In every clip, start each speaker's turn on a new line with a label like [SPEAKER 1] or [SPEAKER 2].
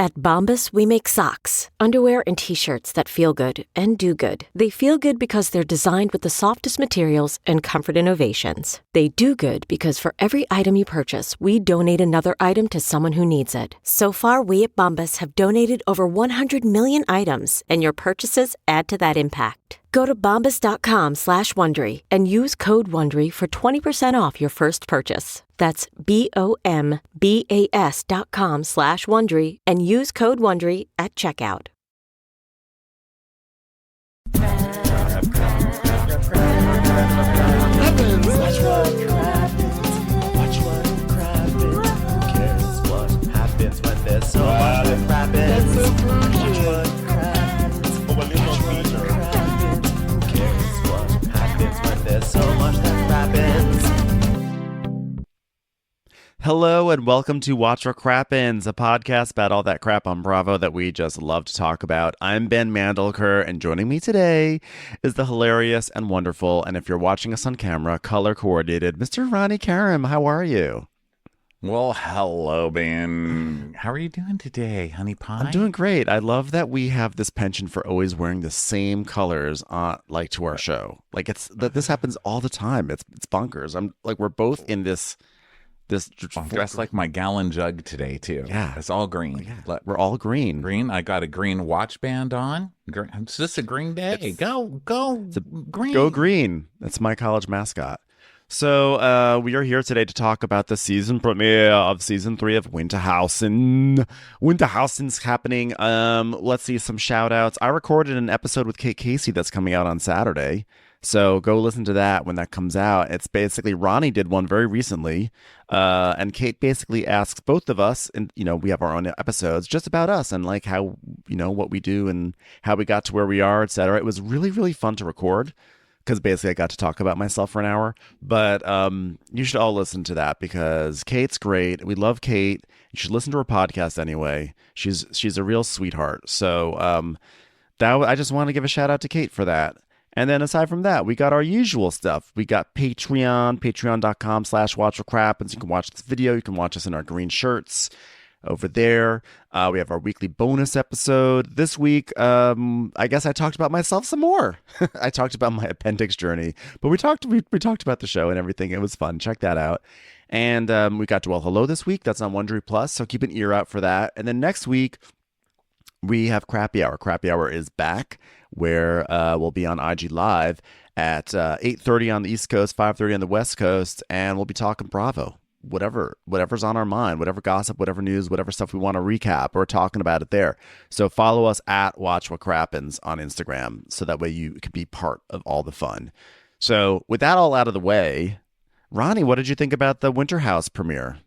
[SPEAKER 1] At Bombas, we make socks, underwear, and T-shirts that feel good and do good. They feel good because they're designed with the softest materials and comfort innovations. They do good because for every item you purchase, we donate another item to someone who needs it. So far, we at Bombas have donated over 100 million items, and your purchases add to that impact. Go to bombas.com/Wondery and use code Wondery for 20% off your first purchase. That's BOMBAS.com/Wondery and use code Wondery at checkout.
[SPEAKER 2] Hello and welcome to Watch What Crappens, a podcast about all that crap on Bravo that we just love to talk about. I'm Ben Mandelker, and joining me today is the hilarious and wonderful, and if you're watching us on camera, color-coordinated, Mr. Ronnie Karam. How are you?
[SPEAKER 3] Well, hello, Ben. How are you doing today, honey pie?
[SPEAKER 2] I'm doing great. I love that we have this penchant for always wearing the same colors like to our show. Like this happens all the time. It's bonkers. I'm like we're both in this.
[SPEAKER 3] I'm dressed like my gallon jug today too.
[SPEAKER 2] Yeah,
[SPEAKER 3] it's all green.
[SPEAKER 2] Yeah. We're all green.
[SPEAKER 3] Green. I got a green watch band on. It's just a green day. Go green.
[SPEAKER 2] Go green. That's my college mascot. So we are here today to talk about the season premiere of season 3 of Winterhausen. Winterhausen's happening. Let's see some shout outs. I recorded an episode with Kate Casey that's coming out on Saturday. So go listen to that when that comes out. It's basically Ronnie did one very recently, and Kate basically asks both of us, and we have our own episodes just about us and like how what we do and how we got to where we are, etc. It was really, really fun to record because basically I got to talk about myself for an hour. But you should all listen to that because Kate's great. We love Kate. You should listen to her podcast anyway. She's a real sweetheart. So I just want to give a shout out to Kate for that. And then aside from that, we got our usual stuff. We got Patreon, patreon.com/watchwhatcrappens. You can watch this video. You can watch us in our green shirts over there. We have our weekly bonus episode. This week, I guess I talked about myself some more. I talked about my appendix journey, but we talked about the show and everything. It was fun. Check that out. And we got Well Hello this week. That's on Wondery Plus, so keep an ear out for that. And then next week, we have Crappy Hour. Crappy Hour is back, where we'll be on IG Live at 8:30 on the East Coast, 5:30 on the West Coast, and we'll be talking Bravo. Whatever's on our mind, whatever gossip, whatever news, whatever stuff we want to recap, we're talking about it there. So follow us at Watch What Crappens on Instagram, so that way you can be part of all the fun. So with that all out of the way, Ronnie, what did you think about the Winter House premiere?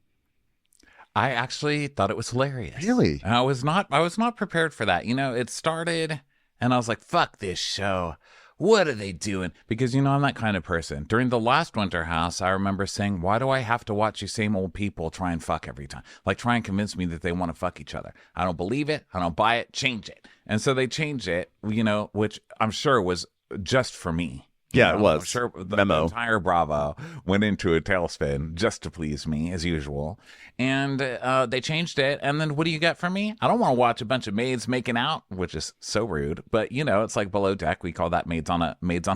[SPEAKER 3] I actually thought it was hilarious.
[SPEAKER 2] Really?
[SPEAKER 3] I was not prepared for that. It started and I was like, fuck this show. What are they doing? Because, I'm that kind of person. During the last Winter House, I remember saying, why do I have to watch these same old people try and fuck every time? Like, try and convince me that they want to fuck each other. I don't believe it. I don't buy it. Change it. And so they changed it, which I'm sure was just for me.
[SPEAKER 2] Yeah, it was.
[SPEAKER 3] I'm sure the entire Bravo went into a tailspin just to please me, as usual. And they changed it. And then what do you get from me? I don't want to watch a bunch of maids making out, which is so rude. But, it's like Below Deck. We call that maids on a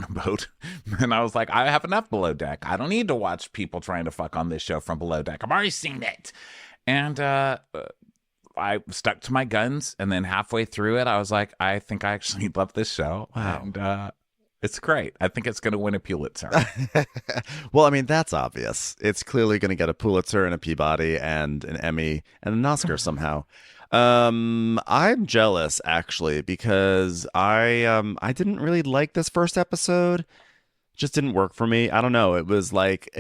[SPEAKER 3] boat. And I was like, I have enough Below Deck. I don't need to watch people trying to fuck on this show from Below Deck. I've already seen it. And I stuck to my guns. And then halfway through it, I was like, I think I actually love this show.
[SPEAKER 2] Wow.
[SPEAKER 3] And it's great. I think it's going to win a Pulitzer.
[SPEAKER 2] Well, I mean, that's obvious. It's clearly going to get a Pulitzer and a Peabody and an Emmy and an Oscar somehow. I'm jealous, actually, because I didn't really like this first episode. It just didn't work for me. I don't know. It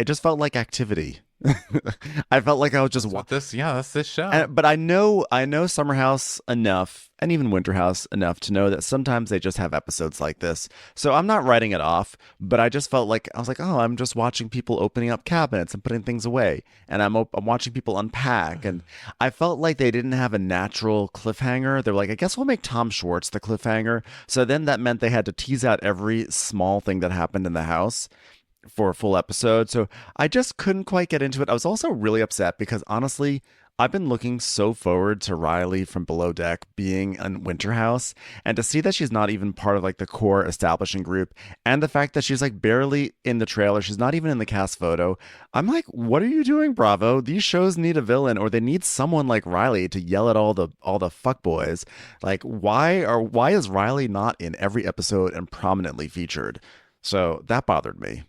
[SPEAKER 2] just felt like Activity. I felt like I was just
[SPEAKER 3] that's this show.
[SPEAKER 2] But I know Summer House enough, and even Winter House enough to know that sometimes they just have episodes like this. So I'm not writing it off, but I just felt like I was like, oh, I'm just watching people opening up cabinets and putting things away, and I'm watching people unpack, and I felt like they didn't have a natural cliffhanger. They're like, I guess we'll make Tom Schwartz the cliffhanger. So then that meant they had to tease out every small thing that happened in the house for a full episode. So I just couldn't quite get into it. I was also really upset because honestly, I've been looking so forward to Riley from Below Deck being in Winter House, and to see that she's not even part of like the core establishing group, and the fact that she's like barely in the trailer, she's not even in the cast photo. I'm like, what are you doing, Bravo? These shows need a villain, or they need someone like Riley to yell at all the fuckboys. Like, why is Riley not in every episode and prominently featured? So that bothered me.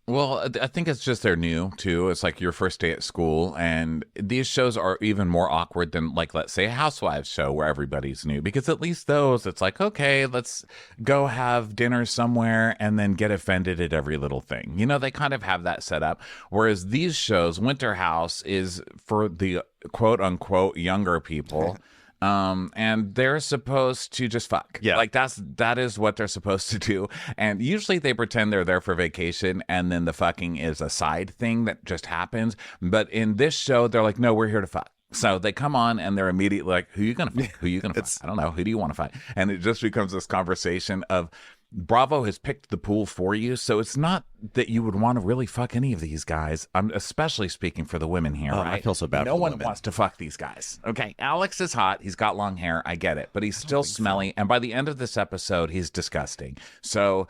[SPEAKER 3] Well, I think it's just they're new too. It's like your first day at school, and these shows are even more awkward than, like, let's say a Housewives show where everybody's new, because at least those, it's like, okay, let's go have dinner somewhere and then get offended at every little thing. You know, they kind of have that set up. Whereas these shows, Winter House is for the quote unquote younger people. And they're supposed to just fuck.
[SPEAKER 2] Yeah.
[SPEAKER 3] Like that is what they're supposed to do. And usually they pretend they're there for vacation, and then the fucking is a side thing that just happens. But in this show, they're like, no, we're here to fuck. So they come on and they're immediately like, who you gonna fuck? Who you gonna fuck? I don't know. Who do you want to fuck? And it just becomes this conversation of, Bravo has picked the pool for you, so it's not that you would want to really fuck any of these guys. I'm especially speaking for the women here, right?
[SPEAKER 2] I feel so bad
[SPEAKER 3] No
[SPEAKER 2] for the
[SPEAKER 3] one
[SPEAKER 2] women.
[SPEAKER 3] wants to fuck these guys. Okay, Alex is hot. He's got long hair. I get it. But he's still smelly. And by the end of this episode, he's disgusting. So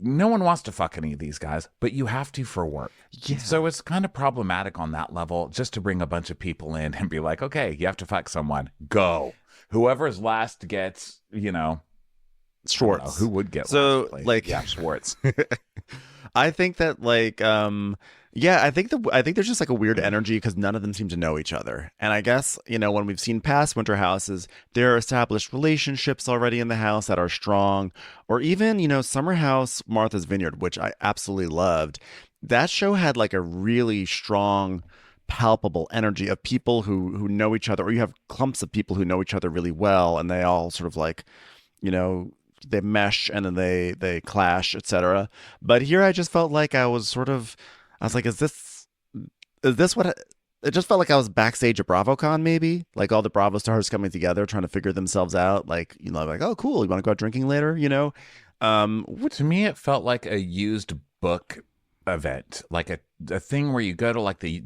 [SPEAKER 3] no one wants to fuck any of these guys, but you have to for work.
[SPEAKER 2] Yeah.
[SPEAKER 3] So it's kind of problematic on that level, just to bring a bunch of people in and be like, okay, you have to fuck someone. Go. Whoever's last gets,
[SPEAKER 2] Schwartz.
[SPEAKER 3] who would get
[SPEAKER 2] so
[SPEAKER 3] last place?
[SPEAKER 2] like
[SPEAKER 3] Yeah, Schwartz.
[SPEAKER 2] I think that I think there's just like a weird energy because none of them seem to know each other. And I guess, when we've seen past Winter Houses, there are established relationships already in the house that are strong, or even, Summer House, Martha's Vineyard, which I absolutely loved. That show had like a really strong, palpable energy of people who know each other, or you have clumps of people who know each other really well, and they all sort of like, they mesh and then they clash, etc. But here I just felt like I was like, is this what it just felt like I was backstage at BravoCon, maybe, like all the Bravo stars coming together trying to figure themselves out, like, like, oh cool, you want to go out drinking later,
[SPEAKER 3] To me, it felt like a used book event, like a thing where you go to like the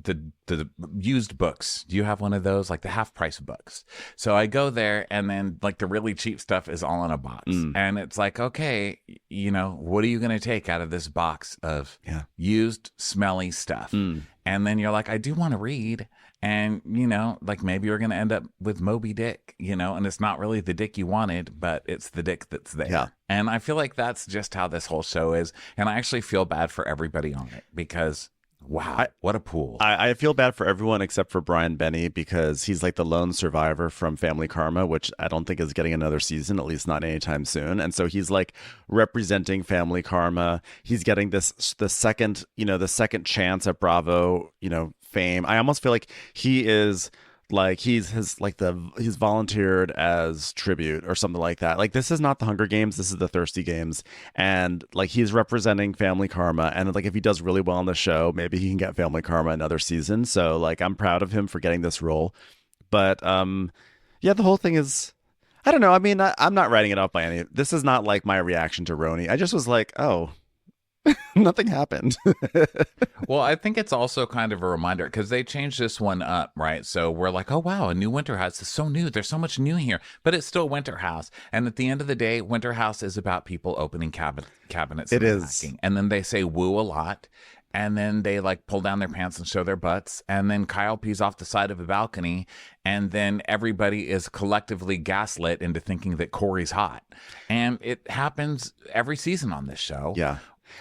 [SPEAKER 3] used books. Do you have one of those, like the half price books? So I go there, and then like the really cheap stuff is all in a box, and it's like, okay, what are you going to take out of this box of used smelly stuff? And then you're like, I do want to read. And, like maybe you're going to end up with Moby Dick, and it's not really the dick you wanted, but it's the dick that's there.
[SPEAKER 2] Yeah.
[SPEAKER 3] And I feel like that's just how this whole show is. And I actually feel bad for everybody on it because, wow, what a pool.
[SPEAKER 2] I feel bad for everyone except for Brian Benny, because he's like the lone survivor from Family Karma, which I don't think is getting another season, at least not anytime soon. And so he's like representing Family Karma. He's getting the second chance at Bravo, fame. I almost feel like he's volunteered as tribute or something like that. Like, this is not the Hunger Games, this is the Thirsty Games, and like he's representing Family Karma, and like if he does really well on the show, maybe he can get Family Karma another season. So like I'm proud of him for getting this role. But the whole thing is, I don't know. I mean, I'm not writing it off by any. This is not like my reaction to Roni. I just was like, oh, nothing happened.
[SPEAKER 3] Well, I think it's also kind of a reminder because they changed this one up, right? So we're like, oh, wow, a new Winter House is so new. There's so much new here, but it's still Winter House. And at the end of the day, Winter House is about people opening cabinets.
[SPEAKER 2] It is.
[SPEAKER 3] Packing. And then they say woo a lot. And then they like pull down their pants and show their butts. And then Kyle pees off the side of a balcony. And then everybody is collectively gaslit into thinking that Corey's hot. And it happens every season on this show.
[SPEAKER 2] Yeah.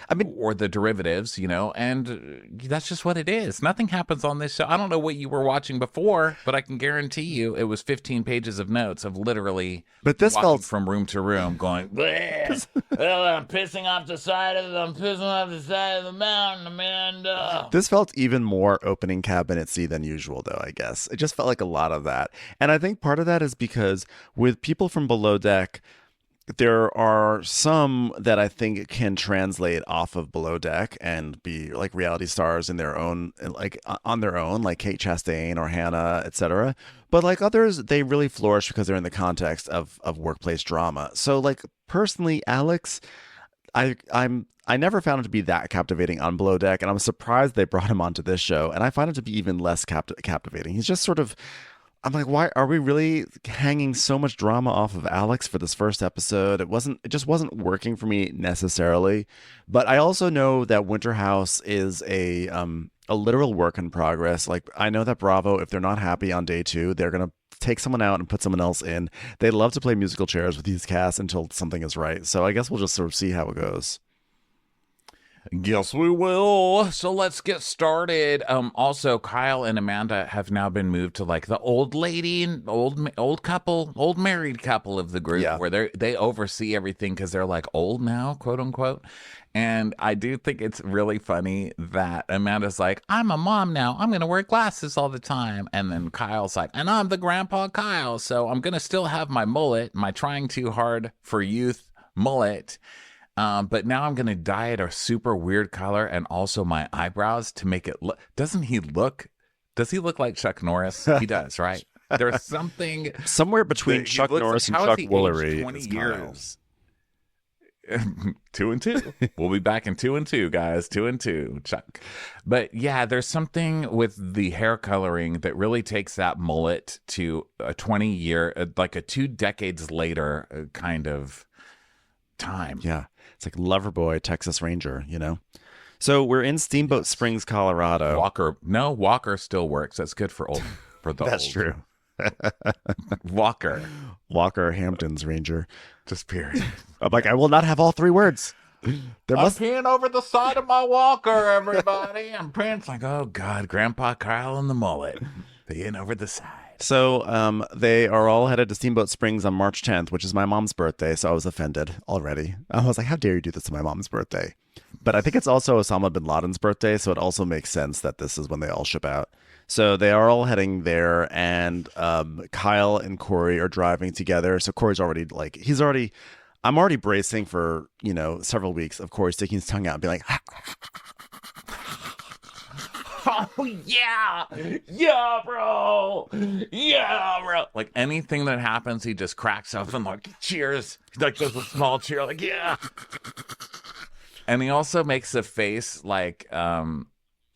[SPEAKER 2] I mean,
[SPEAKER 3] or the derivatives, and that's just what it is. Nothing happens on this show. I don't know what you were watching before, but I can guarantee you it was 15 pages of notes of literally walking from room to room going, well, I'm pissing off the side of the mountain, Amanda.
[SPEAKER 2] This felt even more opening cabinet-y than usual, though, I guess. It just felt like a lot of that. And I think part of that is because with people from Below Deck, there are some that I think can translate off of Below Deck and be like reality stars in their own, like on their own, like Kate Chastain or Hannah, etc. But like others, they really flourish because they're in the context of workplace drama. So like personally, Alex, I never found him to be that captivating on Below Deck, and I'm surprised they brought him onto this show, and I find him to be even less captivating. He's just sort of, I'm like, why are we really hanging so much drama off of Alex for this first episode? It just wasn't working for me necessarily. But I also know that Winter House is a literal work in progress. Like, I know that Bravo, if they're not happy on day 2, they're gonna take someone out and put someone else in. They love to play musical chairs with these casts until something is right. So I guess we'll just sort of see how it goes.
[SPEAKER 3] Yes, we will. So let's get started. Also, Kyle and Amanda have now been moved to like the old lady and old couple, old married couple of the group, where they oversee everything because they're like old now, quote unquote. And I do think it's really funny that Amanda's like, I'm a mom now. I'm going to wear glasses all the time. And then Kyle's like, and I'm the grandpa Kyle. So I'm going to still have my mullet, my trying too hard for youth mullet. But now I'm going to dye it a super weird color and also my eyebrows to make it look. Does he look like Chuck Norris? He does, right? There's something.
[SPEAKER 2] Somewhere between Chuck Norris and Chuck Woolery.
[SPEAKER 3] 20 years. 2 and 2. We'll be back in 2 and 2, guys. 2 and 2, Chuck. But yeah, there's something with the hair coloring that really takes that mullet to a 20-year, like a 2 decades later kind of time.
[SPEAKER 2] Yeah. It's like Loverboy, Texas Ranger, you know? So we're in Steamboat Springs, Colorado.
[SPEAKER 3] Walker still works. That's good for the
[SPEAKER 2] That's
[SPEAKER 3] old.
[SPEAKER 2] true.
[SPEAKER 3] Walker
[SPEAKER 2] Hampton's Ranger.
[SPEAKER 3] Just period.
[SPEAKER 2] I'm like, I will not have all 3 words.
[SPEAKER 3] I'm peeing over the side of my walker, everybody. I'm peeing. It's like, oh God, Grandpa Kyle and the mullet peeing over the side.
[SPEAKER 2] So they are all headed to Steamboat Springs on March 10th, which is my mom's birthday. So I was offended already. I was like, how dare you do this to my mom's birthday? But I think it's also Osama bin Laden's birthday. So it also makes sense that this is when they all ship out. So they are all heading there, and Kyle and Corey are driving together. So Corey's already like, I'm already bracing for, several weeks of Corey sticking his tongue out and being like,
[SPEAKER 3] oh, yeah. Yeah, bro. Yeah, bro. Like anything that happens, he just cracks up and like, cheers. He like does a small cheer, like, yeah. And he also makes a face like,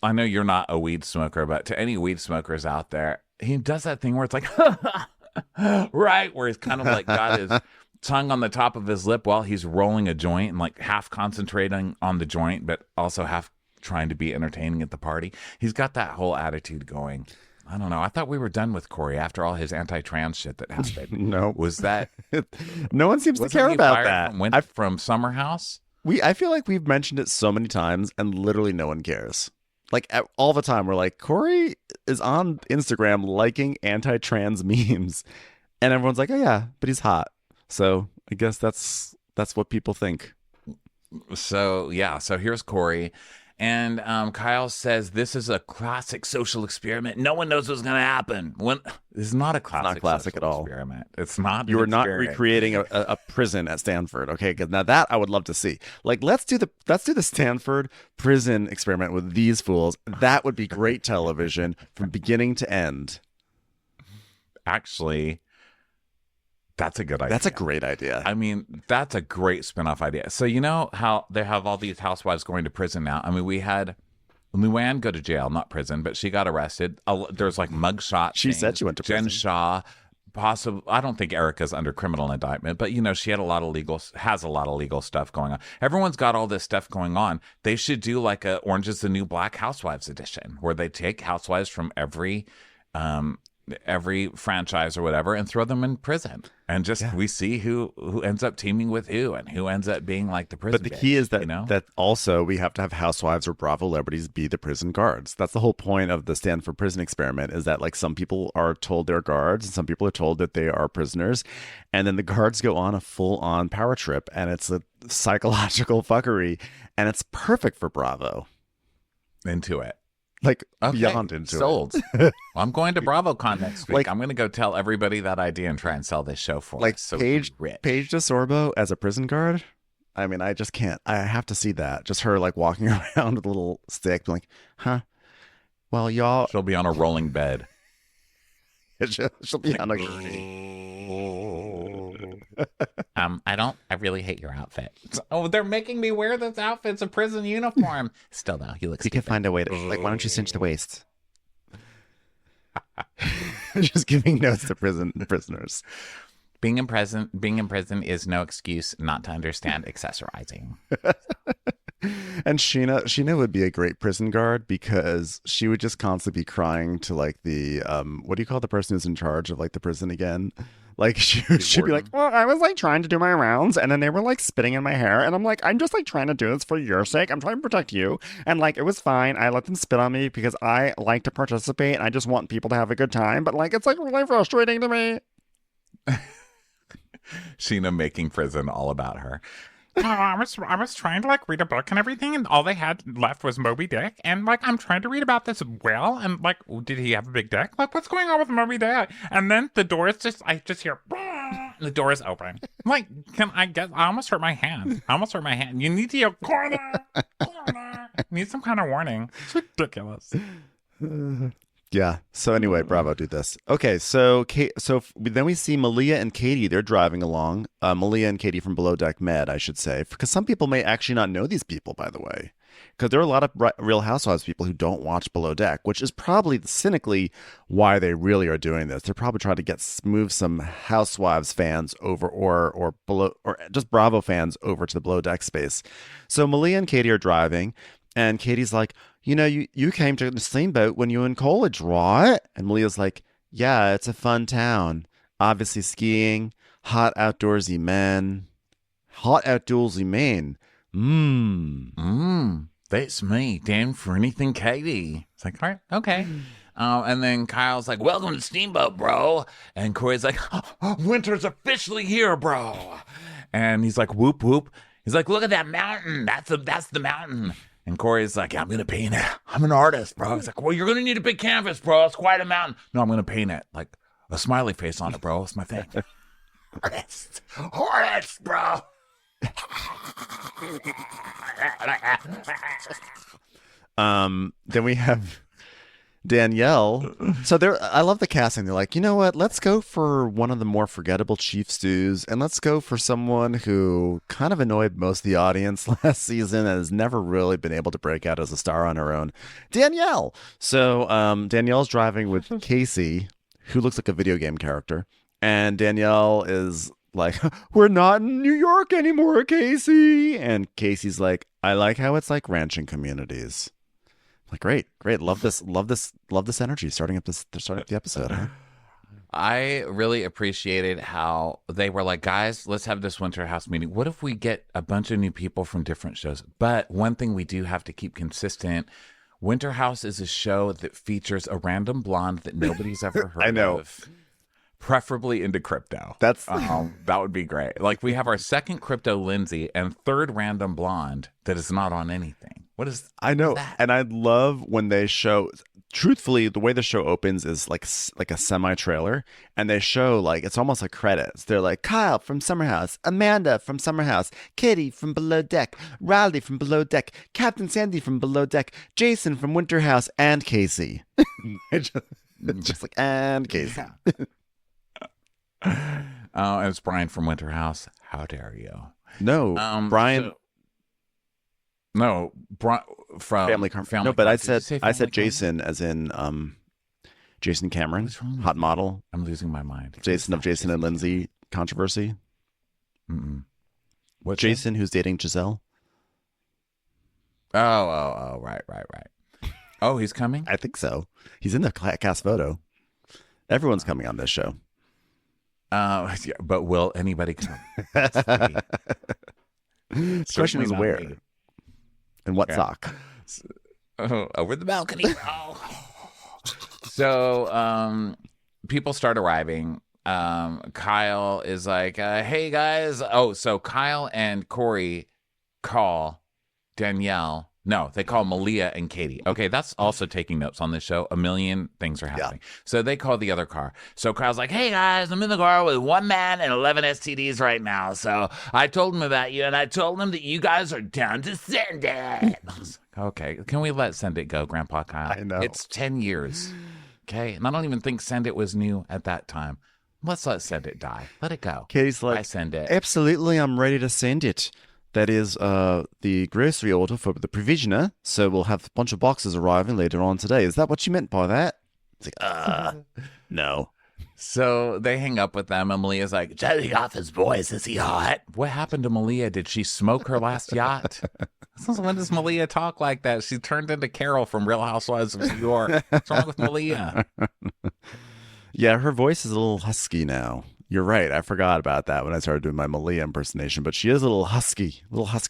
[SPEAKER 3] I know you're not a weed smoker, but to any weed smokers out there, he does that thing where it's like, right, where he's kind of like got his tongue on the top of his lip while he's rolling a joint and like half concentrating on the joint, but also half trying to be entertaining at the party. He's got that whole attitude going. I don't know. I thought we were done with Corey after all his anti-trans shit that happened.
[SPEAKER 2] No.
[SPEAKER 3] Was that?
[SPEAKER 2] No one seems to care about that.
[SPEAKER 3] From Summer House?
[SPEAKER 2] I feel like we've mentioned it so many times and literally no one cares. Like all the time, we're like, Corey is on Instagram liking anti-trans memes. And everyone's like, oh yeah, but he's hot. So I guess that's what people think.
[SPEAKER 3] So yeah, so here's Corey. And Kyle says this is a classic social experiment. No one knows what's going to happen. This is not a classic
[SPEAKER 2] at all.
[SPEAKER 3] Experiment. It's not.
[SPEAKER 2] You are not recreating a prison at Stanford. Okay, because now that I would love to see. Like, let's do the Stanford prison experiment with these fools. That would be great television from beginning to end.
[SPEAKER 3] Actually, that's a good idea.
[SPEAKER 2] That's a great idea.
[SPEAKER 3] I mean, that's a great spinoff idea. So you know how they have all these housewives going to prison now? I mean, we had Luann go to jail, not prison, but she got arrested. There's like mugshot.
[SPEAKER 2] She said she went to prison.
[SPEAKER 3] Jen Shaw, possibly. I don't think Erica's under criminal indictment, but she had has a lot of legal stuff going on. Everyone's got all this stuff going on. They should do like a Orange is the New Black Housewives edition, where they take housewives from every franchise or whatever and throw them in prison, and we see who ends up teaming with who and who ends up being like the prison.
[SPEAKER 2] But the key is that that also we have to have housewives or Bravo celebrities be the prison guards. That's the whole point of the Stanford prison experiment, is that like some people are told they're guards and some people are told that they are prisoners, and then the guards go on a full-on power trip, and it's a psychological fuckery, and it's perfect for Bravo.
[SPEAKER 3] Into it.
[SPEAKER 2] Like, beyond into
[SPEAKER 3] sold. Well, I'm going to BravoCon next week. Like, I'm going to go tell everybody that idea and try and sell this show for us. So
[SPEAKER 2] Paige DeSorbo as a prison guard. I mean, I just can't. I have to see that. Just her like walking around with a little stick, like, huh? Well, y'all.
[SPEAKER 3] She'll be on a rolling bed.
[SPEAKER 2] She'll be on a.
[SPEAKER 3] I really hate your outfit. Oh, they're making me wear this outfit. It's a prison uniform. Still, though, he looks
[SPEAKER 2] You can find a way to, like, why don't you cinch the waist? Just giving notes to prisoners.
[SPEAKER 3] Being in prison is no excuse not to understand accessorizing.
[SPEAKER 2] And Sheena would be a great prison guard because she would just constantly be crying to like the what do you call the person who's in charge of like the prison again? Like she'd be like, well, I was like trying to do my rounds and then they were like spitting in my hair and I'm like, I'm just like trying to do this for your sake. I'm trying to protect you. And like it was fine. I let them spit on me because I like to participate and I just want people to have a good time. But like it's like really frustrating to me.
[SPEAKER 3] Sheena making prison all about her. I was trying to like read a book and everything, and all they had left was Moby Dick. And like I'm trying to read about this whale, and like, did he have a big dick? Like, what's going on with Moby Dick? And then the door is I just hear and the door is open. I'm like, I almost hurt my hand. You need to yell corner. Need some kind of warning. It's ridiculous.
[SPEAKER 2] Yeah. So anyway, Bravo, do this. Okay. So then we see Malia and Katie. They're driving along. Malia and Katie from Below Deck Med, I should say, because some people may actually not know these people, by the way, because there are a lot of Real Housewives people who don't watch Below Deck, which is probably cynically why they really are doing this. They're probably trying to move some Housewives fans over, or just Bravo fans over to the Below Deck space. So Malia and Katie are driving, and Katie's like, you know, you came to the Steamboat when you were in college, right? And Malia's like, yeah, it's a fun town. Obviously skiing, hot outdoorsy men.
[SPEAKER 3] That's me, down for anything, Katie. It's like, all right, okay. And then Kyle's like, welcome to Steamboat, bro. And Corey's like, winter's officially here, bro. And he's like, whoop, whoop. He's like, look at that mountain. That's the mountain. And Corey's like, yeah, I'm going to paint it. I'm an artist, bro. He's like, well, you're going to need a big canvas, bro. It's quite a mountain. No, I'm going to paint it. Like a smiley face on it, bro. It's my thing. Artist, bro.
[SPEAKER 2] Then we have Danielle. So I love the casting. They're like, you know what? Let's go for one of the more forgettable chief stews, and let's go for someone who kind of annoyed most of the audience last season and has never really been able to break out as a star on her own. Danielle. So Danielle's driving with Casey, who looks like a video game character, and Danielle is like, we're not in New York anymore, Casey. And Casey's like, I like how it's like ranching communities. Like, great. Love this energy starting up the episode. Huh?
[SPEAKER 3] I really appreciated how they were like, guys, let's have this winter house meeting. What if we get a bunch of new people from different shows? But one thing we do have to keep consistent. Winter House is a show that features a random blonde that nobody's ever heard
[SPEAKER 2] I know.
[SPEAKER 3] of. Preferably into crypto.
[SPEAKER 2] That's
[SPEAKER 3] that would be great. Like, we have our second crypto Lindsay and third random blonde that is not on anything. What is
[SPEAKER 2] I know,
[SPEAKER 3] that?
[SPEAKER 2] and I love when they show. Truthfully, the way the show opens is like a semi-trailer, and they show like it's almost like credits. They're like Kyle from Summer House, Amanda from Summer House, Kitty from Below Deck, Riley from Below Deck, Captain Sandy from Below Deck, Jason from Winter House, and Casey. just like and Casey.
[SPEAKER 3] And it's Brian from Winter House. How dare you?
[SPEAKER 2] No, Brian.
[SPEAKER 3] No, from
[SPEAKER 2] Family. No, but I said Jason as in Jason Cameron, hot model.
[SPEAKER 3] I'm losing my mind.
[SPEAKER 2] Jason of Jason and Lindsay controversy.
[SPEAKER 3] What
[SPEAKER 2] Jason who's dating Giselle?
[SPEAKER 3] Oh, right. Oh, he's coming?
[SPEAKER 2] I think so. He's in the cast photo. Everyone's coming on this show.
[SPEAKER 3] Yeah, but will anybody come?
[SPEAKER 2] The question is where? Me. And what sock?
[SPEAKER 3] Over the balcony. So people start arriving. Kyle is like, hey, guys. Oh, so Kyle and Corey call Danielle. No, they call Malia and Katie. Okay, that's also taking notes on this show. A million things are happening. Yeah. So they call the other car. So Kyle's like, hey, guys, I'm in the car with one man and 11 STDs right now. So I told him about you, and I told him that you guys are down to send it. Okay, can we let Send It go, Grandpa Kyle?
[SPEAKER 2] I know.
[SPEAKER 3] It's 10 years. Okay, and I don't even think Send It was new at that time. Let's let Send It die. Let it go.
[SPEAKER 2] Katie's like,
[SPEAKER 3] I send it.
[SPEAKER 2] absolutely, I'm ready to send it. That is the grocery order for the provisioner. So we'll have a bunch of boxes arriving later on today. Is that what you meant by that? It's like, no.
[SPEAKER 3] So they hang up with them, and Malia's like, "Jetting off his voice, is he hot?" What happened to Malia? Did she smoke her last yacht? Since when does Malia talk like that? She turned into Carol from Real Housewives of New York. What's wrong with Malia?
[SPEAKER 2] Yeah, her voice is a little husky now. You're right. I forgot about that when I started doing my Malia impersonation, but she is a little husky.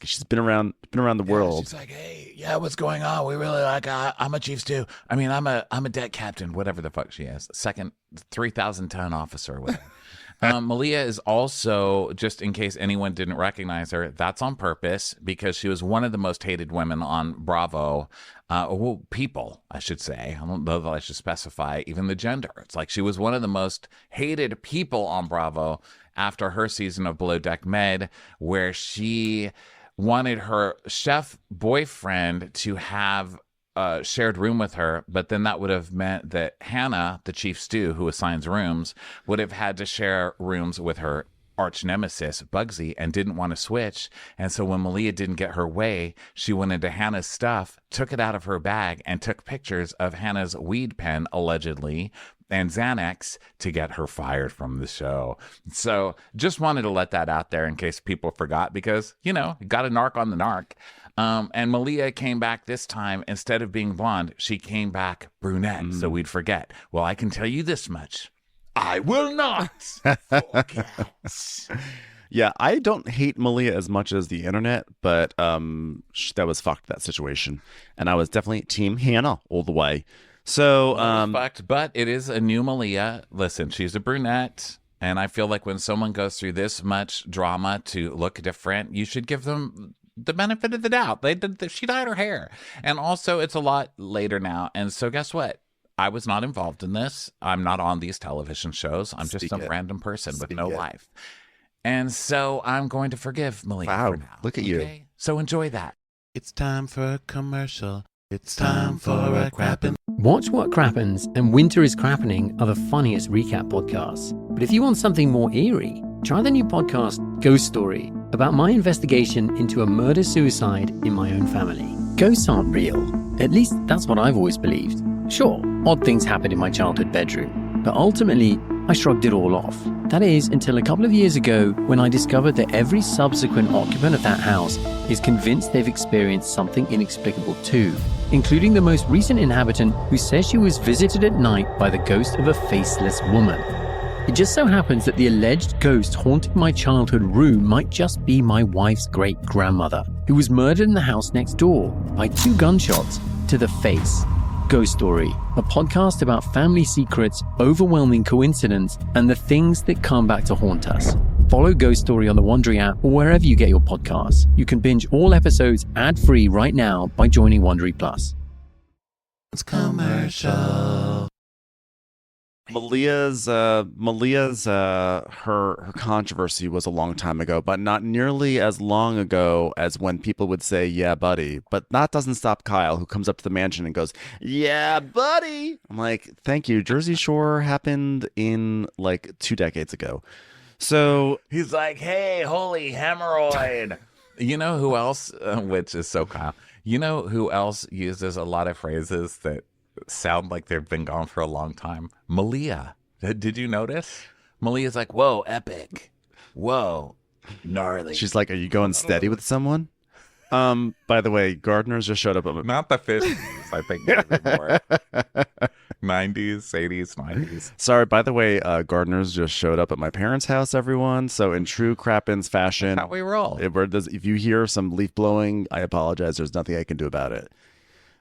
[SPEAKER 2] She's been around the world.
[SPEAKER 3] She's like, "Hey, yeah, what's going on? We really like. I'm a chief stew. I mean, I'm a deck captain, whatever the fuck she is. Second 3,000-ton officer, whatever." Malia is also, just in case anyone didn't recognize her, that's on purpose because she was one of the most hated women on Bravo. Well, people, I should say. I don't know that I should specify even the gender. It's like she was one of the most hated people on Bravo after her season of Below Deck Med, where she wanted her chef boyfriend to have a shared room with her, but then that would have meant that Hannah, the chief stew who assigns rooms, would have had to share rooms with her arch nemesis, Bugsy, and didn't want to switch. And so when Malia didn't get her way, she went into Hannah's stuff, took it out of her bag, and took pictures of Hannah's weed pen, allegedly, and Xanax to get her fired from the show. So just wanted to let that out there in case people forgot because, got a narc on the narc. And Malia came back this time, instead of being blonde, she came back brunette, so we'd forget. Well, I can tell you this much. I will not forget.
[SPEAKER 2] Yeah, I don't hate Malia as much as the internet, but that was fucked, that situation. And I was definitely Team Hannah all the way. So,
[SPEAKER 3] fucked, but it is a new Malia. Listen, she's a brunette. And I feel like when someone goes through this much drama to look different, you should give them the benefit of the doubt. She dyed her hair. And also, it's a lot later now. And so guess what? I was not involved in this. I'm not on these television shows. I'm just some random person with no life. And so I'm going to forgive Malia for now.
[SPEAKER 2] Look at you.
[SPEAKER 3] So enjoy that.
[SPEAKER 4] It's time for a commercial. It's time for a crappin'.
[SPEAKER 5] Watch What Crappens and Winter is Crappening are the funniest recap podcasts. But if you want something more eerie, try the new podcast Ghost Story, about my investigation into a murder-suicide in my own family. Ghosts aren't real. At least that's what I've always believed. Sure, odd things happened in my childhood bedroom, but ultimately, I shrugged it all off. That is, until a couple of years ago when I discovered that every subsequent occupant of that house is convinced they've experienced something inexplicable too, including the most recent inhabitant who says she was visited at night by the ghost of a faceless woman. It just so happens that the alleged ghost haunting my childhood room might just be my wife's great-grandmother, who was murdered in the house next door by 2 gunshots to the face. Ghost Story, a podcast about family secrets, overwhelming coincidence, and the things that come back to haunt us. Follow Ghost Story on the Wondery app or wherever you get your podcasts. You can binge all episodes ad-free right now by joining Wondery Plus.
[SPEAKER 4] It's commercial.
[SPEAKER 2] Malia's her controversy was a long time ago, but not nearly as long ago as when people would say, "Yeah, buddy." But that doesn't stop Kyle, who comes up to the mansion and goes, "Yeah, buddy." I'm like, thank you. Jersey Shore happened in like 2 decades ago. So
[SPEAKER 3] he's like, "Hey, holy hemorrhoid." You know who else, which is so Kyle, you know who else uses a lot of phrases that sound like they've been gone for a long time? Malia. Did you notice? Malia's like, "Whoa, epic. Whoa, gnarly."
[SPEAKER 2] She's like, "Are you going steady with someone?" By the way, gardeners just showed up at
[SPEAKER 3] Not the 50s, I think maybe more. 90s, 80s, 90s.
[SPEAKER 2] Sorry, by the way, gardeners just showed up at my parents' house, everyone. So in true Crappens fashion,
[SPEAKER 3] That's how we roll.
[SPEAKER 2] If you hear some leaf blowing, I apologize. There's nothing I can do about it.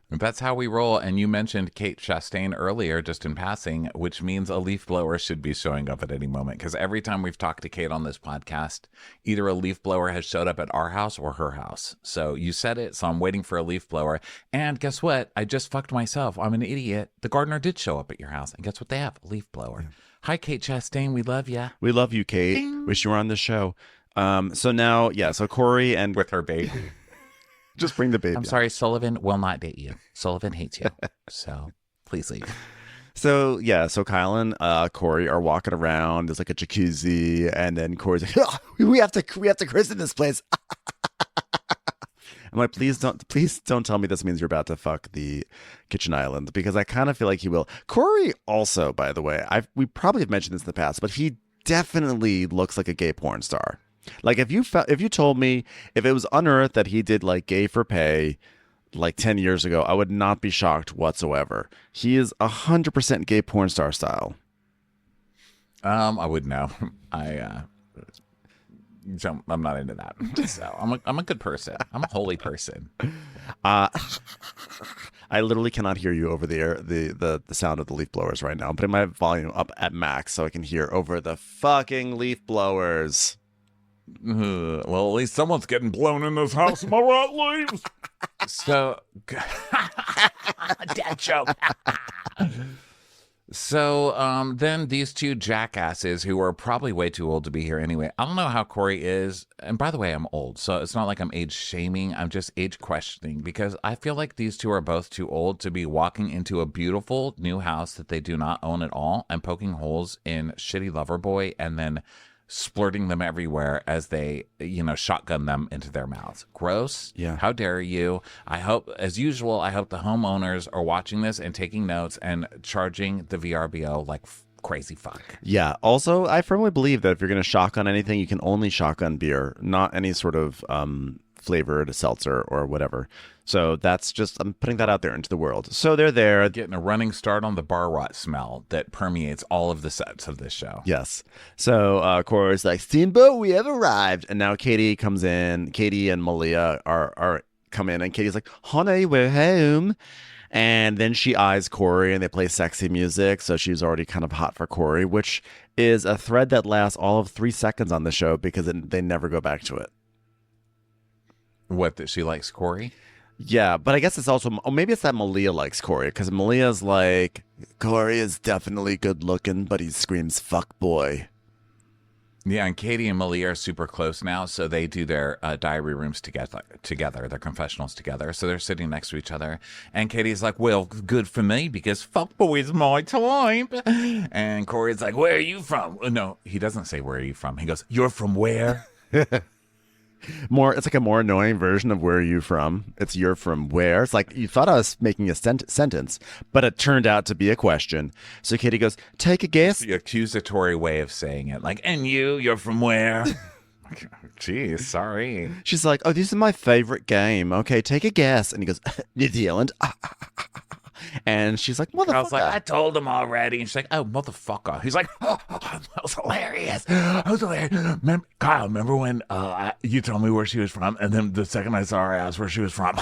[SPEAKER 3] That's how we roll. And you mentioned Kate Chastain earlier, just in passing, which means a leaf blower should be showing up at any moment. Because every time we've talked to Kate on this podcast, either a leaf blower has showed up at our house or her house. So you said it, so I'm waiting for a leaf blower. And guess what? I just fucked myself. I'm an idiot. The gardener did show up at your house. And guess what they have? A leaf blower. Yeah. Hi, Kate Chastain. We love you.
[SPEAKER 2] We love you, Kate. Ding. Wish you were on the show. So now, so Corey and...
[SPEAKER 3] With her baby.
[SPEAKER 2] Just bring the baby.
[SPEAKER 3] I'm sorry, Sullivan will not date you. Sullivan hates you. So please leave.
[SPEAKER 2] So Kyle and Corey are walking around. There's like a jacuzzi, and then Corey's like, "Oh, we have to christen this place." I'm like, please don't tell me this means you're about to fuck the kitchen island, because I kind of feel like he will. Corey also, by the way, we probably have mentioned this in the past, but he definitely looks like a gay porn star. Like if you told me if it was unearthed that he did like Gay for Pay like 10 years ago, I would not be shocked whatsoever. He is 100% gay porn star style.
[SPEAKER 3] I wouldn't know. I'm not into that. So I'm a good person. I'm a holy person.
[SPEAKER 2] I literally cannot hear you over the sound of the leaf blowers right now. I'm putting my volume up at max so I can hear over the fucking leaf blowers.
[SPEAKER 3] Well, at least someone's getting blown in this house. Am I right, leaves? So, dad joke. So, then these two jackasses who are probably way too old to be here anyway. I don't know how Corey is. And by the way, I'm old, so it's not like I'm age shaming. I'm just age questioning, because I feel like these two are both too old to be walking into a beautiful new house that they do not own at all and poking holes in shitty Loverboy and then splurting them everywhere as they, shotgun them into their mouths. Gross.
[SPEAKER 2] Yeah.
[SPEAKER 3] How dare you? I hope the homeowners are watching this and taking notes and charging the VRBO like crazy fuck.
[SPEAKER 2] Yeah. Also, I firmly believe that if you're going to shotgun anything, you can only shotgun beer, not any sort of flavored seltzer or whatever. So that's just, I'm putting that out there into the world. So they're there.
[SPEAKER 3] Getting a running start on the bar rot smell that permeates all of the sets of this show.
[SPEAKER 2] Yes. So Corey's like, "Steamboat, we have arrived." And now Katie comes in. Katie and Malia are come in, and Katie's like, "Honey, we're home." And then she eyes Corey, and they play sexy music. So she's already kind of hot for Corey, which is a thread that lasts all of 3 seconds on the show because they never go back to it.
[SPEAKER 3] What, that she likes Corey?
[SPEAKER 2] Yeah, but I guess it's also, maybe it's that Malia likes Corey, because Malia's like, "Corey is definitely good looking, but he screams fuck boy."
[SPEAKER 3] Yeah, and Katie and Malia are super close now, so they do their diary rooms together, their confessionals together. So they're sitting next to each other, and Katie's like, "Well, good for me, because fuck boy is my type." And Corey's like, "Where are you from?" No, he doesn't say "where are you from." He goes, "You're from where?"
[SPEAKER 2] It's like a more annoying version of "where are you from?" It's "you're from where?" It's like you thought I was making a sentence, but it turned out to be a question. So Katie goes, "Take a guess."
[SPEAKER 3] The accusatory way of saying it, like, "And you're from where?" Jeez, sorry.
[SPEAKER 2] She's like, "Oh, this is my favorite game. Okay, take a guess." And he goes, "New Zealand." And she's like, "Motherfucker."
[SPEAKER 3] I was like, "I told him already." And she's like, "Oh, motherfucker." He's like, "Oh, that was hilarious. That was hilarious. Kyle, remember when you told me where she was from? And then the second I saw her, I asked where she was from."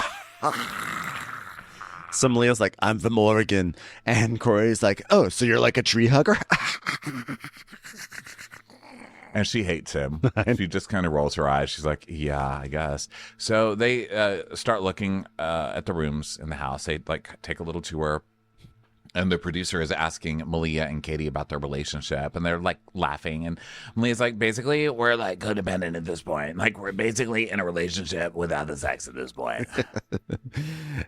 [SPEAKER 2] So Malia's like, "I'm from Oregon." And Corey's like, "Oh, so you're like a tree hugger?"
[SPEAKER 3] And she hates him. She just kind of rolls her eyes. She's like, "Yeah, I guess." So they start looking at the rooms in the house. They take a little tour, and the producer is asking Malia and Katie about their relationship, and they're like laughing. And Malia's like, "Basically, we're like codependent at this point. Like, we're basically in a relationship without the sex at this point."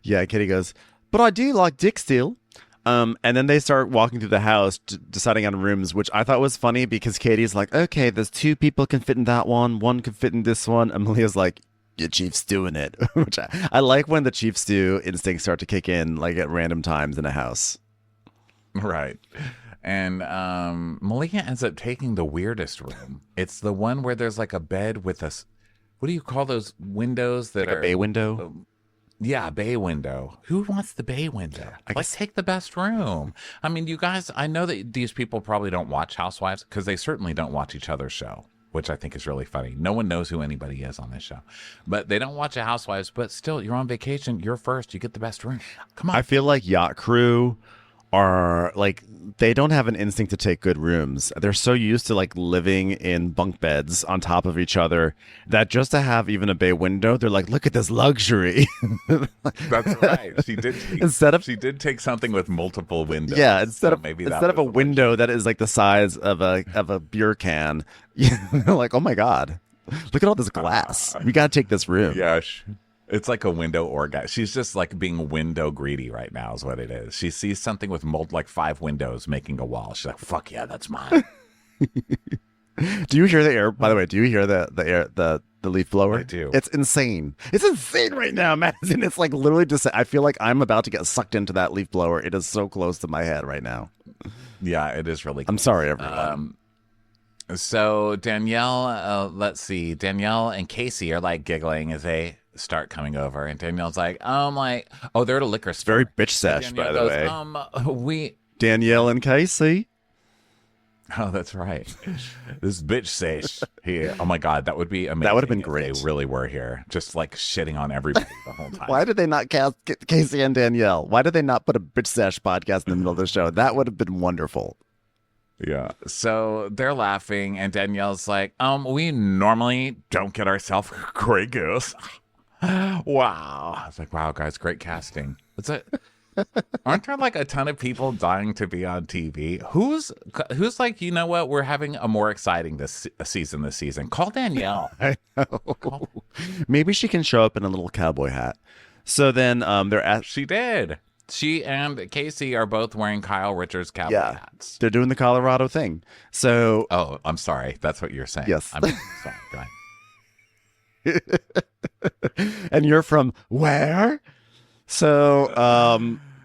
[SPEAKER 2] Yeah, Katie goes, "But I do like dick still." And then they start walking through the house, deciding on rooms, which I thought was funny because Katie's like, "Okay, there's 2 people can fit in that one can fit in this one." And Malia's like, "Your chief's doing it," which I like when the chief stew instincts start to kick in like at random times in a house.
[SPEAKER 3] Right. And Malia ends up taking the weirdest room. It's the one where there's like a bed with what do you call those windows that
[SPEAKER 2] Like
[SPEAKER 3] are
[SPEAKER 2] a bay window?
[SPEAKER 3] Yeah, bay window. Who wants the bay window? Take the best room. I mean, you guys, I know that these people probably don't watch Housewives because they certainly don't watch each other's show, which I think is really funny. No one knows who anybody is on this show, but they don't watch the Housewives. But still, you're on vacation. You're first. You get the best room. Come on.
[SPEAKER 2] I feel like Yacht Crew are like, they don't have an instinct to take good rooms. They're so used to like living in bunk beds on top of each other that just to have even a bay window, they're like, "Look at this luxury."
[SPEAKER 3] That's right. She did take something with multiple windows.
[SPEAKER 2] Yeah, instead of a
[SPEAKER 3] luxury.
[SPEAKER 2] window that is like the size of a beer can, like, oh my God, look at all this glass. We got to take this room.
[SPEAKER 3] Yeah. It's like a window orgasm. She's just like being window greedy right now is what it is. She sees something with like 5 windows making a wall. She's like, fuck yeah, that's mine.
[SPEAKER 2] Do you hear the air? By the way, do you hear the air, the leaf blower?
[SPEAKER 3] I do.
[SPEAKER 2] It's insane. It's insane right now, Madison. It's like literally just, I feel like I'm about to get sucked into that leaf blower. It is so close to my head right now.
[SPEAKER 3] Yeah, it is really cool.
[SPEAKER 2] I'm sorry, everyone.
[SPEAKER 3] So Danielle, let's see. Danielle and Casey are like giggling as they start coming over, and Danielle's like, oh, they're at a liquor store.
[SPEAKER 2] Very bitch sesh, by the way. Danielle and Casey.
[SPEAKER 3] Oh, that's right. This bitch sesh here. Oh my God, that would be amazing.
[SPEAKER 2] That would have been
[SPEAKER 3] if
[SPEAKER 2] great.
[SPEAKER 3] They really were here, just like shitting on everybody the whole time.
[SPEAKER 2] Why did they not cast Casey and Danielle? Why did they not put a bitch sesh podcast in the middle of the show? That would have been wonderful.
[SPEAKER 3] Yeah. So they're laughing, and Danielle's like, we normally don't get ourselves Grey Goose. Wow. I was like, wow, guys, great casting. Aren't there like a ton of people dying to be on TV? Who's like, you know what? We're having a more exciting season this season. Call Danielle.
[SPEAKER 2] I know. Maybe she can show up in a little cowboy hat. So then
[SPEAKER 3] She did. She and Casey are both wearing Kyle Richards cowboy hats.
[SPEAKER 2] They're doing the Colorado thing. So
[SPEAKER 3] Oh, I'm sorry. That's what you're saying.
[SPEAKER 2] Yes.
[SPEAKER 3] I'm sorry. Go ahead.
[SPEAKER 2] And you're from where? So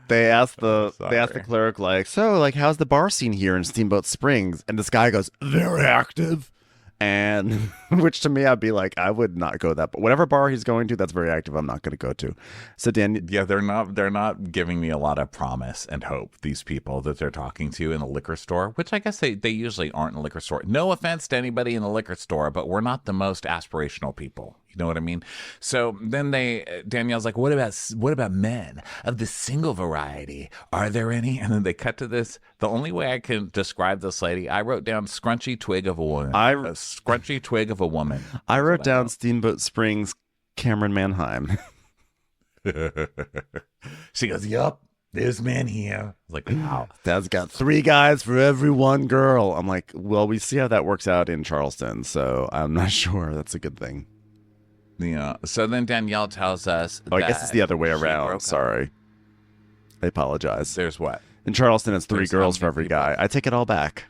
[SPEAKER 2] they asked the clerk, like, so like how's the bar scene here in Steamboat Springs? And this guy goes, very active. And which to me, I'd be like, I would not go that, but whatever bar he's going to, that's very active. I'm not going to go to. So Dan,
[SPEAKER 3] yeah, they're not giving me a lot of promise and hope. These people that they're talking to in a liquor store, which I guess they usually aren't in a liquor store. No offense to anybody in the liquor store, but we're not the most aspirational people. You know what I mean? So then Danielle's like, what about men of the single variety? Are there any? And then they cut to this. The only way I can describe this lady, I wrote down scrunchy twig of a woman. A scrunchy twig of a woman.
[SPEAKER 2] I wrote down Steamboat Springs, Cameron Manheim.
[SPEAKER 3] She goes, yup, there's men here. I was like, wow.
[SPEAKER 2] Dad's got 3 guys for every 1 girl. I'm like, well, we see how that works out in Charleston, so I'm not sure that's a good thing.
[SPEAKER 3] Yeah. So then Danielle tells us
[SPEAKER 2] I guess it's the other way around. Sorry. I apologize.
[SPEAKER 3] There's what?
[SPEAKER 2] In Charleston, it's 3 girls for every guy. I take it all back.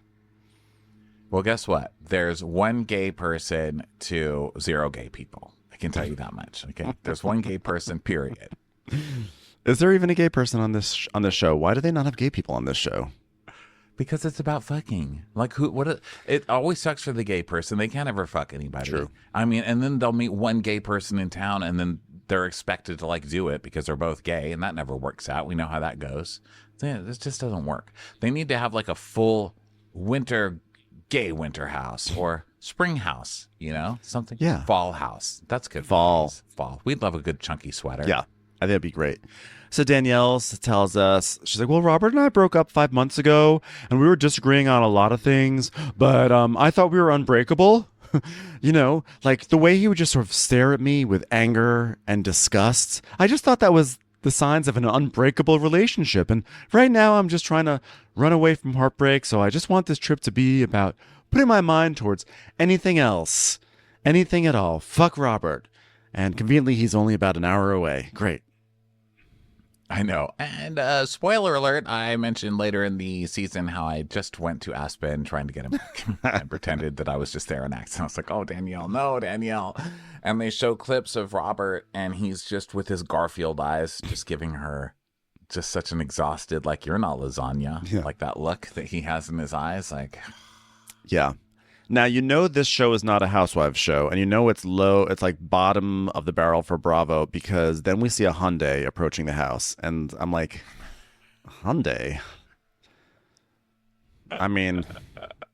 [SPEAKER 3] Well, guess what? There's 1 gay person to 0 gay people. I can tell you that much. Okay. There's 1 gay person, period.
[SPEAKER 2] Is there even a gay person on this show? Why do they not have gay people on this show?
[SPEAKER 3] Because it's about fucking. Like it always sucks for the gay person. They can't ever fuck anybody.
[SPEAKER 2] True.
[SPEAKER 3] I mean, and then they'll meet 1 gay person in town, and then they're expected to like do it because they're both gay, and that never works out. We know how that goes. This just doesn't work. They need to have like a full gay winter house or spring house, something.
[SPEAKER 2] Yeah.
[SPEAKER 3] Fall house. That's good.
[SPEAKER 2] Fall.
[SPEAKER 3] We'd love a good chunky sweater.
[SPEAKER 2] Yeah. I think that'd be great. So Danielle tells us, she's like, well, Robert and I broke up 5 months ago and we were disagreeing on a lot of things, but I thought we were unbreakable. Like the way he would just sort of stare at me with anger and disgust. I just thought that was the signs of an unbreakable relationship. And right now I'm just trying to run away from heartbreak. So I just want this trip to be about putting my mind towards anything else, anything at all. Fuck Robert. And conveniently, he's only about an hour away. Great.
[SPEAKER 3] I know. And spoiler alert, I mentioned later in the season how I just went to Aspen trying to get him back and pretended that I was just there in accent. I was like, oh, Danielle, no, Danielle. And they show clips of Robert, and he's just with his Garfield eyes, just giving her just such an exhausted, like, you're not lasagna. Yeah. Like that look that he has in his eyes. Like,
[SPEAKER 2] yeah. Now, this show is not a housewives show, and it's low. It's like bottom of the barrel for Bravo, because then we see a Hyundai approaching the house, and I'm like, Hyundai? I mean,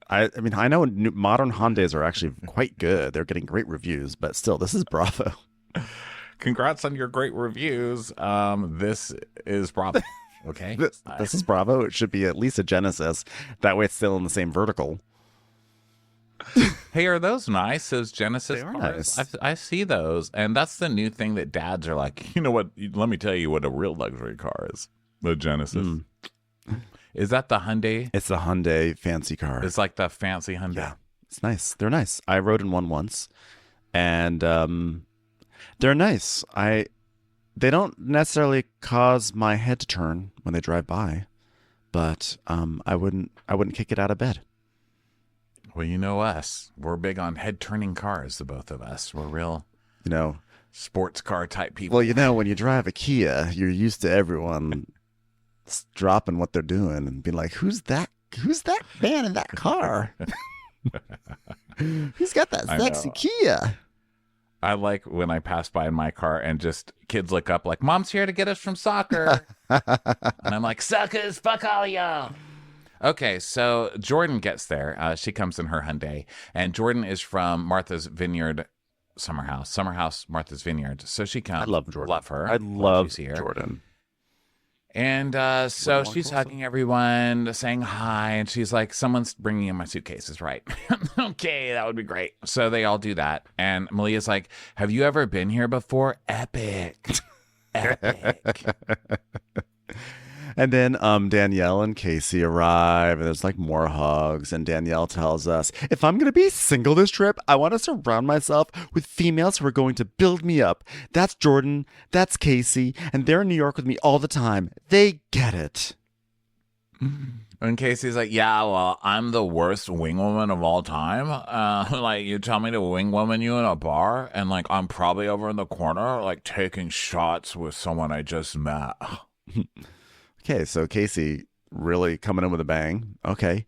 [SPEAKER 2] I know modern Hyundais are actually quite good. They're getting great reviews, but still, this is Bravo.
[SPEAKER 3] Congrats on your great reviews. This is Bravo. Okay.
[SPEAKER 2] This is Bravo. It should be at least a Genesis. That way it's still in the same vertical.
[SPEAKER 3] Hey, are those nice? Those Genesis
[SPEAKER 2] they are
[SPEAKER 3] cars?
[SPEAKER 2] Nice.
[SPEAKER 3] I see those, and that's the new thing that dads are like, you know what? Let me tell you what a real luxury car is. The Genesis. Is that the Hyundai?
[SPEAKER 2] It's the Hyundai fancy car.
[SPEAKER 3] It's like the fancy Hyundai.
[SPEAKER 2] Yeah, it's nice. They're nice. I rode in one once, and They're nice. They don't necessarily cause my head to turn when they drive by, but I wouldn't kick it out of bed.
[SPEAKER 3] Well, you know us. We're big on head-turning cars, the both of us. We're real, sports car type people.
[SPEAKER 2] Well, when you drive a Kia, you're used to everyone dropping what they're doing and being like, "Who's that man in that car? He's got that sexy Kia."
[SPEAKER 3] I like when I pass by in my car and just kids look up like, "Mom's here to get us from soccer." And I'm like, "Suckers, fuck all y'all." Okay, so Jordan gets there. She comes in her Hyundai, and Jordan is from Martha's Vineyard Summer House, Martha's Vineyard. So she comes.
[SPEAKER 2] I love Jordan.
[SPEAKER 3] Love her.
[SPEAKER 2] I love
[SPEAKER 3] here.
[SPEAKER 2] Jordan.
[SPEAKER 3] And so she's hugging everyone, saying hi, and she's like, "Someone's bringing in my suitcases, right?" Okay, that would be great. So they all do that. And Malia's like, "Have you ever been here before? Epic." Epic.
[SPEAKER 2] And then Danielle and Casey arrive, and there's like more hugs. And Danielle tells us, "If I'm going to be single this trip, I want to surround myself with females who are going to build me up. That's Jordan, that's Casey, and they're in New York with me all the time. They get it."
[SPEAKER 3] And Casey's like, "Yeah, well, I'm the worst wing woman of all time. Like, you tell me to wing woman you in a bar, and like I'm probably over in the corner, like taking shots with someone I just met."
[SPEAKER 2] Okay, so Casey really coming in with a bang. Okay.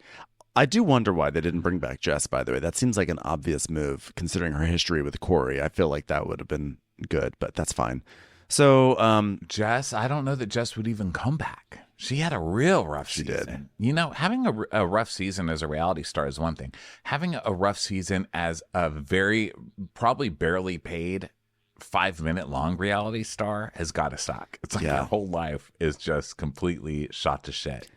[SPEAKER 2] I do wonder why they didn't bring back Jess, by the way. That seems like an obvious move, considering her history with Corey. I feel like that would have been good, but that's fine. So,
[SPEAKER 3] Jess, I don't know that Jess would even come back. She had a real rough season. She did. Having a rough season as a reality star is one thing. Having a rough season as a very, probably barely paid 5-minute long reality star has got to suck. It's like her whole life is just completely shot to shit.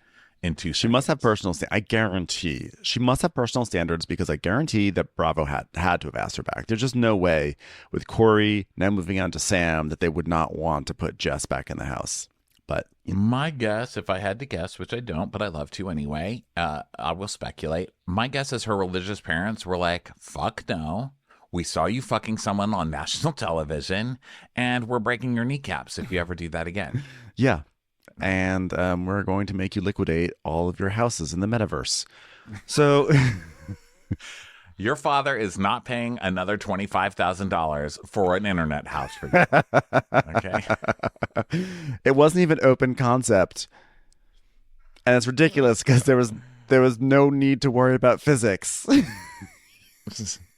[SPEAKER 3] She
[SPEAKER 2] must have personal I guarantee she must have personal standards, because I guarantee that Bravo had to have asked her back. There's just no way with Corey now moving on to Sam that they would not want to put Jess back in the house. But
[SPEAKER 3] my guess, if I had to guess, which I don't, but I love to anyway, I will speculate. My guess is her religious parents were like, "Fuck no. We saw you fucking someone on national television, and we're breaking your kneecaps if you ever do that again."
[SPEAKER 2] Yeah. And we're going to make you liquidate all of your houses in the metaverse. So
[SPEAKER 3] your father is not paying another $25,000 for an internet house for you. Okay.
[SPEAKER 2] It wasn't even open concept. And it's ridiculous because there was no need to worry about physics.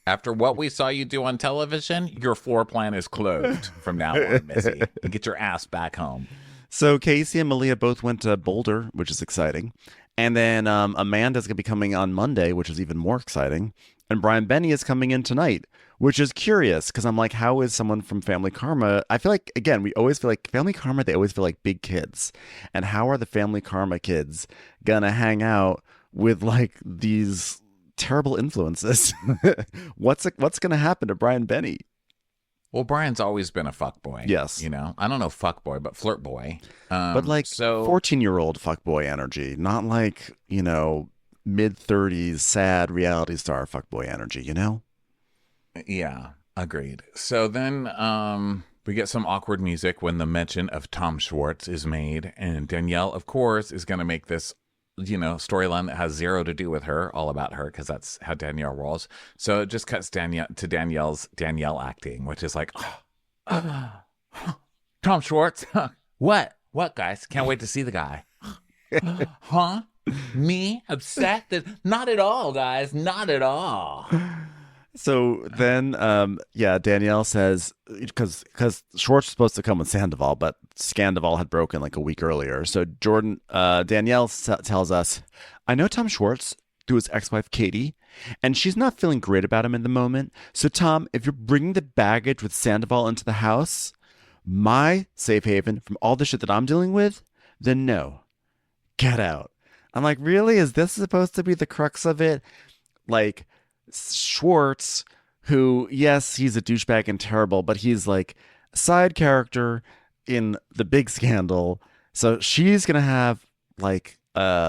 [SPEAKER 3] After what we saw you do on television, your floor plan is closed from now on, Missy. And get your ass back home.
[SPEAKER 2] So Casey and Malia both went to Boulder, which is exciting. And then Amanda's going to be coming on Monday, which is even more exciting. And Brian Benny is coming in tonight, which is curious because I'm like, how is someone from Family Karma? I feel like, again, we always feel like Family Karma, they always feel like big kids. And how are the Family Karma kids going to hang out with like these terrible influences? What's going to happen to Brian Benny?
[SPEAKER 3] Well, Brian's always been a fuckboy.
[SPEAKER 2] Yes.
[SPEAKER 3] I don't know fuckboy, but flirt boy.
[SPEAKER 2] But like 14-year-old fuckboy energy, not like, mid-30s sad reality star fuckboy energy,
[SPEAKER 3] Yeah, agreed. So then we get some awkward music when the mention of Tom Schwartz is made. And Danielle, of course, is going to make this storyline that has zero to do with her, all about her, because that's how Danielle rolls. So it just cuts to Danielle acting, which is like, Tom Schwartz, what, guys? Can't wait to see the guy. Huh? Me upset? Not at all, guys. Not at all.
[SPEAKER 2] So then, Danielle says, because Schwartz was supposed to come with Sandoval, but Scandoval had broken like a week earlier. So Danielle tells us, "I know Tom Schwartz through his ex-wife, Katie, and she's not feeling great about him in the moment. So Tom, if you're bringing the baggage with Sandoval into the house, my safe haven from all the shit that I'm dealing with, then no, get out." I'm like, really? Is this supposed to be the crux of it? Like, Schwartz, who, yes, he's a douchebag and terrible, but he's like a side character in the big scandal. So she's going to have like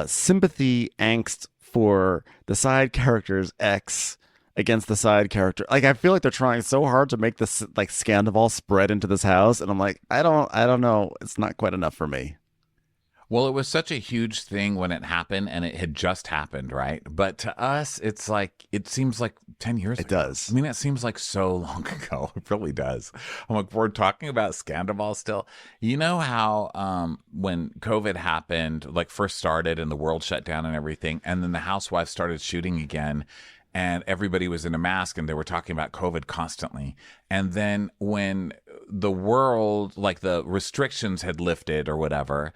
[SPEAKER 2] sympathy angst for the side character's ex against the side character. Like, I feel like they're trying so hard to make this like Scandoval spread into this house, and I'm like, I don't know. It's not quite enough for me.
[SPEAKER 3] Well, it was such a huge thing when it happened, and it had just happened, right? But to us, it's like, it seems like 10 years ago.
[SPEAKER 2] It does.
[SPEAKER 3] I mean, it seems like so long ago. It really does. I'm like, we're talking about Scandoval still. You know how when COVID happened, like first started and the world shut down and everything, and then the housewives started shooting again, and everybody was in a mask, and they were talking about COVID constantly. And then when the world, like the restrictions had lifted or whatever,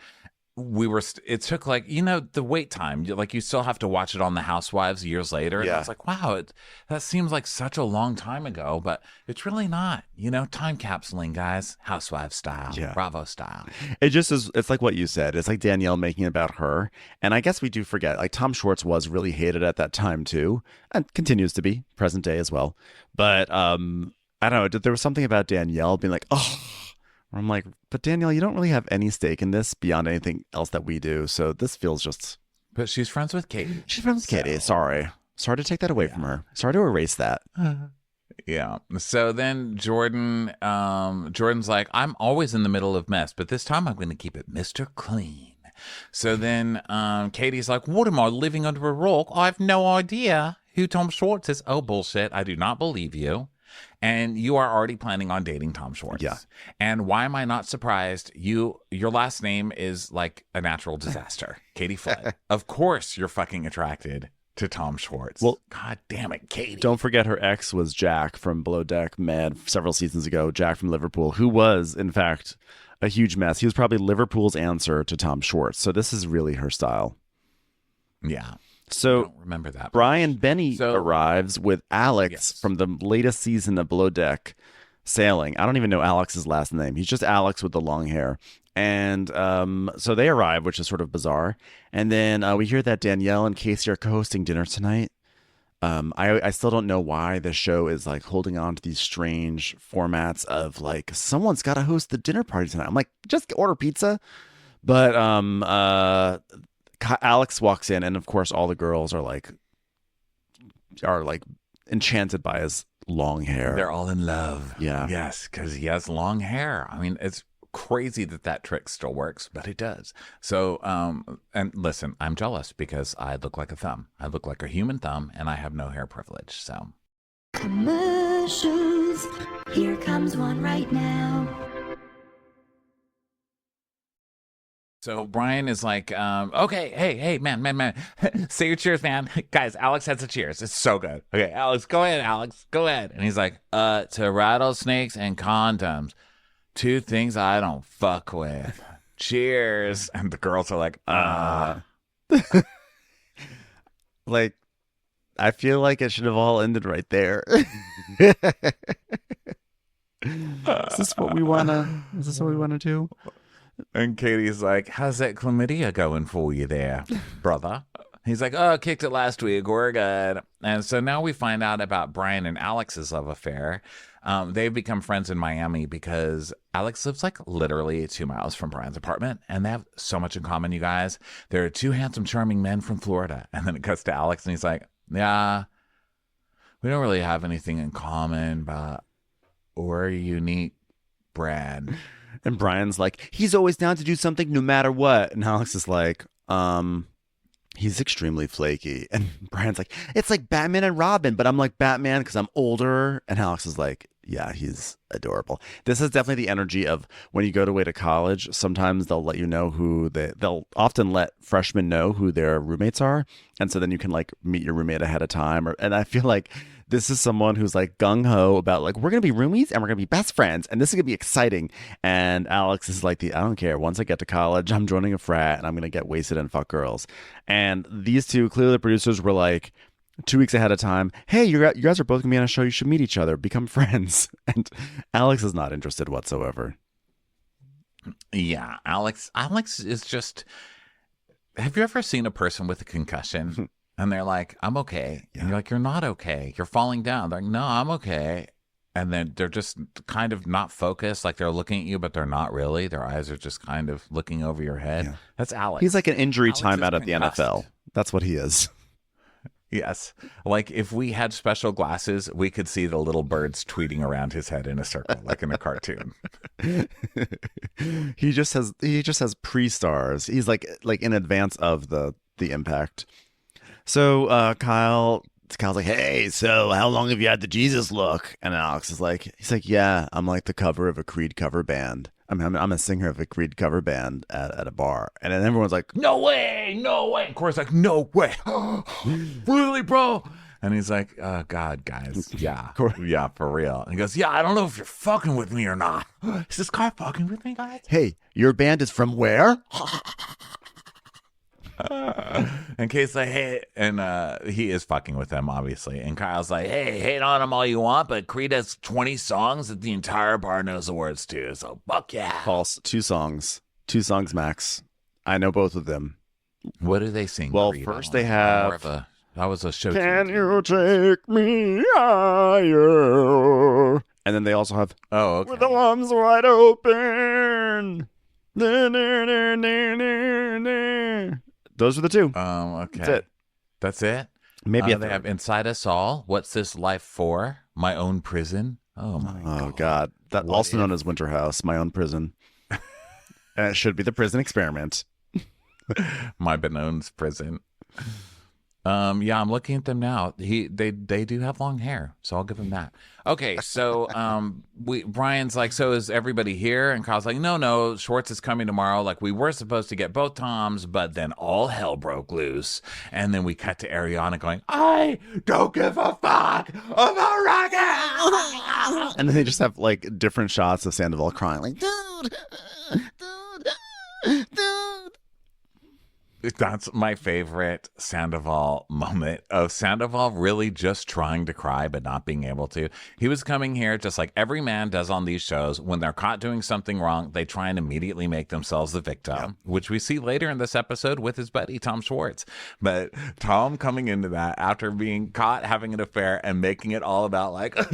[SPEAKER 3] it took like, the wait time, like you still have to watch it on the Housewives years later. And I was like, wow, that seems like such a long time ago, but it's really not, time capsuling, guys, Housewives style, Bravo style.
[SPEAKER 2] It just is. It's like what you said. It's like Danielle making it about her. And I guess we do forget, like Tom Schwartz was really hated at that time too, and continues to be present day as well. But I don't know, there was something about Danielle being like, oh, I'm like, but Danielle, you don't really have any stake in this beyond anything else that we do. So this feels just.
[SPEAKER 3] But she's friends with Katie.
[SPEAKER 2] She's friends with Katie. Sorry to take that away from her. Sorry to erase that.
[SPEAKER 3] Yeah. So then Jordan's like, I'm always in the middle of mess, but this time I'm going to keep it Mr. Clean. So then Katie's like, what am I, living under a rock? I have no idea who Tom Schwartz is. Oh, bullshit. I do not believe you. And you are already planning on dating Tom Schwartz.
[SPEAKER 2] Yeah.
[SPEAKER 3] And why am I not surprised? Your last name is like a natural disaster. Katie Flood. Of course you're fucking attracted to Tom Schwartz.
[SPEAKER 2] Well,
[SPEAKER 3] God damn it, Katie.
[SPEAKER 2] Don't forget her ex was Jack from Below Deck Med several seasons ago. Jack from Liverpool, who was, in fact, a huge mess. He was probably Liverpool's answer to Tom Schwartz. So this is really her style.
[SPEAKER 3] Yeah.
[SPEAKER 2] So
[SPEAKER 3] I don't remember that.
[SPEAKER 2] Brian Benny arrives with Alex from the latest season of Below Deck Sailing. I don't even know Alex's last name. He's just Alex with the long hair. And so they arrive, which is sort of bizarre. And then we hear that Danielle and Casey are co-hosting dinner tonight. I still don't know why the show is like holding on to these strange formats of like, someone's got to host the dinner party tonight. I'm like, just order pizza. But Alex walks in, and of course all the girls are like enchanted by his long hair.
[SPEAKER 3] They're all in love.
[SPEAKER 2] Yeah.
[SPEAKER 3] Yes, because he has long hair. I mean, it's crazy that trick still works, but it does. So, and listen, I'm jealous because I look like a thumb. I look like a human thumb, and I have no hair privilege. So.
[SPEAKER 6] Commercials. Here comes one right now.
[SPEAKER 3] So Brian is like, okay, hey, man, say your cheers, man. Guys, Alex has a cheers. It's so good. Okay, Alex, go ahead. And he's like, to rattlesnakes and condoms, 2 things I don't fuck with. Cheers. And the girls are like,
[SPEAKER 2] Like, I feel like it should have all ended right there. Is this what we wanna do?
[SPEAKER 3] And Katie's like, how's that chlamydia going for you there, brother? He's like, oh, kicked it last week. We're good. And so now we find out about Brian and Alex's love affair. They've become friends in Miami because Alex lives like literally 2 miles from Brian's apartment. And they have so much in common, you guys. They're 2 handsome, charming men from Florida. And then it cuts to Alex and he's like, yeah, we don't really have anything in common, but we're unique, Brad.
[SPEAKER 2] And Brian's like, he's always down to do something no matter what. And Alex is like, he's extremely flaky. And Brian's like, it's like Batman and Robin, but I'm like Batman because I'm older. And Alex is like, yeah, he's adorable. This is definitely the energy of when you go away to college. Sometimes they'll let you know they'll often let freshmen know who their roommates are. And so then you can like meet your roommate ahead of time. And I feel like this is someone who's like gung-ho about like, we're going to be roomies and we're going to be best friends. And this is going to be exciting. And Alex is like, I don't care. Once I get to college, I'm joining a frat and I'm going to get wasted and fuck girls. And these two, clearly the producers were like, 2 weeks ahead of time, hey, you guys are both going to be on a show. You should meet each other, become friends. And Alex is not interested whatsoever.
[SPEAKER 3] Yeah, Alex is just, have you ever seen a person with a concussion? And they're like, I'm okay. Yeah. And you're like, you're not okay. You're falling down. They're like, no, I'm okay. And then they're just kind of not focused. Like they're looking at you, but they're not really. Their eyes are just kind of looking over your head. Yeah. That's Alex.
[SPEAKER 2] He's like an injury timeout at the NFL. That's what he is.
[SPEAKER 3] Yes. Like if we had special glasses, we could see the little birds tweeting around his head in a circle, like in a cartoon.
[SPEAKER 2] He just has pre-stars. He's like in advance of the impact. So Kyle's like, hey, so how long have you had the Jesus look? And Alex is like, yeah, I'm like the cover of a Creed cover band. I'm a singer of a Creed cover band at a bar. And then everyone's like,
[SPEAKER 3] no way, no way. Of course, like, no way. Really, bro? And he's like, God, guys. Yeah. Yeah, for real. And he goes, yeah, I don't know if you're fucking with me or not. Is this guy fucking with me, guys?
[SPEAKER 2] Hey, your band is from where?
[SPEAKER 3] And Kate's like, hey, and he is fucking with them, obviously. And Kyle's like, hey, hate on him all you want, but Creed has 20 songs that the entire bar knows the words to, so fuck yeah.
[SPEAKER 2] False. 2 songs max. I know both of them.
[SPEAKER 3] What do they sing?
[SPEAKER 2] Well,
[SPEAKER 3] Creed?
[SPEAKER 2] first they have.
[SPEAKER 3] That was a show.
[SPEAKER 2] Can you take me higher? And then they also have.
[SPEAKER 3] Oh, okay.
[SPEAKER 2] With the arms wide open. Those are the 2.
[SPEAKER 3] Okay. That's it?
[SPEAKER 2] Maybe
[SPEAKER 3] they have Inside Us All. What's This Life For? My Own Prison. Oh, my God.
[SPEAKER 2] Oh, God. That also known as Winter House, My Own Prison. And it should be the prison experiment.
[SPEAKER 3] My Benone's Prison. Yeah, I'm looking at them now. They do have long hair, so I'll give him that. Okay, so Brian's like, so is everybody here? And Kyle's like, no, Schwartz is coming tomorrow. Like, we were supposed to get both Toms, but then all hell broke loose. And then we cut to Ariana going, I don't give a fuck about Rocket.
[SPEAKER 2] And then they just have like different shots of Sandoval crying, like, dude.
[SPEAKER 3] That's my favorite Sandoval moment of Sandoval really just trying to cry but not being able to. He was coming here just like every man does on these shows. When they're caught doing something wrong, they try and immediately make themselves the victim, which we see later in this episode with his buddy Tom Schwartz. But Tom coming into that after being caught having an affair and making it all about like, and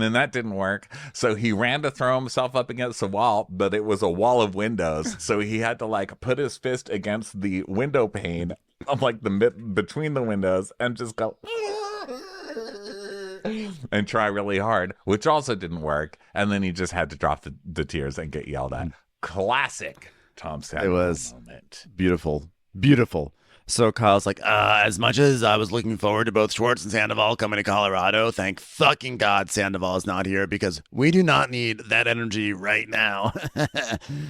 [SPEAKER 3] then that didn't work. So he ran to throw himself up against the wall, but it was a wall of windows, so he had to like put his fist against the window pane of like between the windows and just go and try really hard, which also didn't work. And then he just had to drop the tears and get yelled at. Classic Tom Sandoval.
[SPEAKER 2] It was
[SPEAKER 3] moment.
[SPEAKER 2] Beautiful. So Kyle's like, as much as I was looking forward to both Schwartz and Sandoval coming to Colorado, thank fucking God Sandoval is not here because we do not need that energy right now.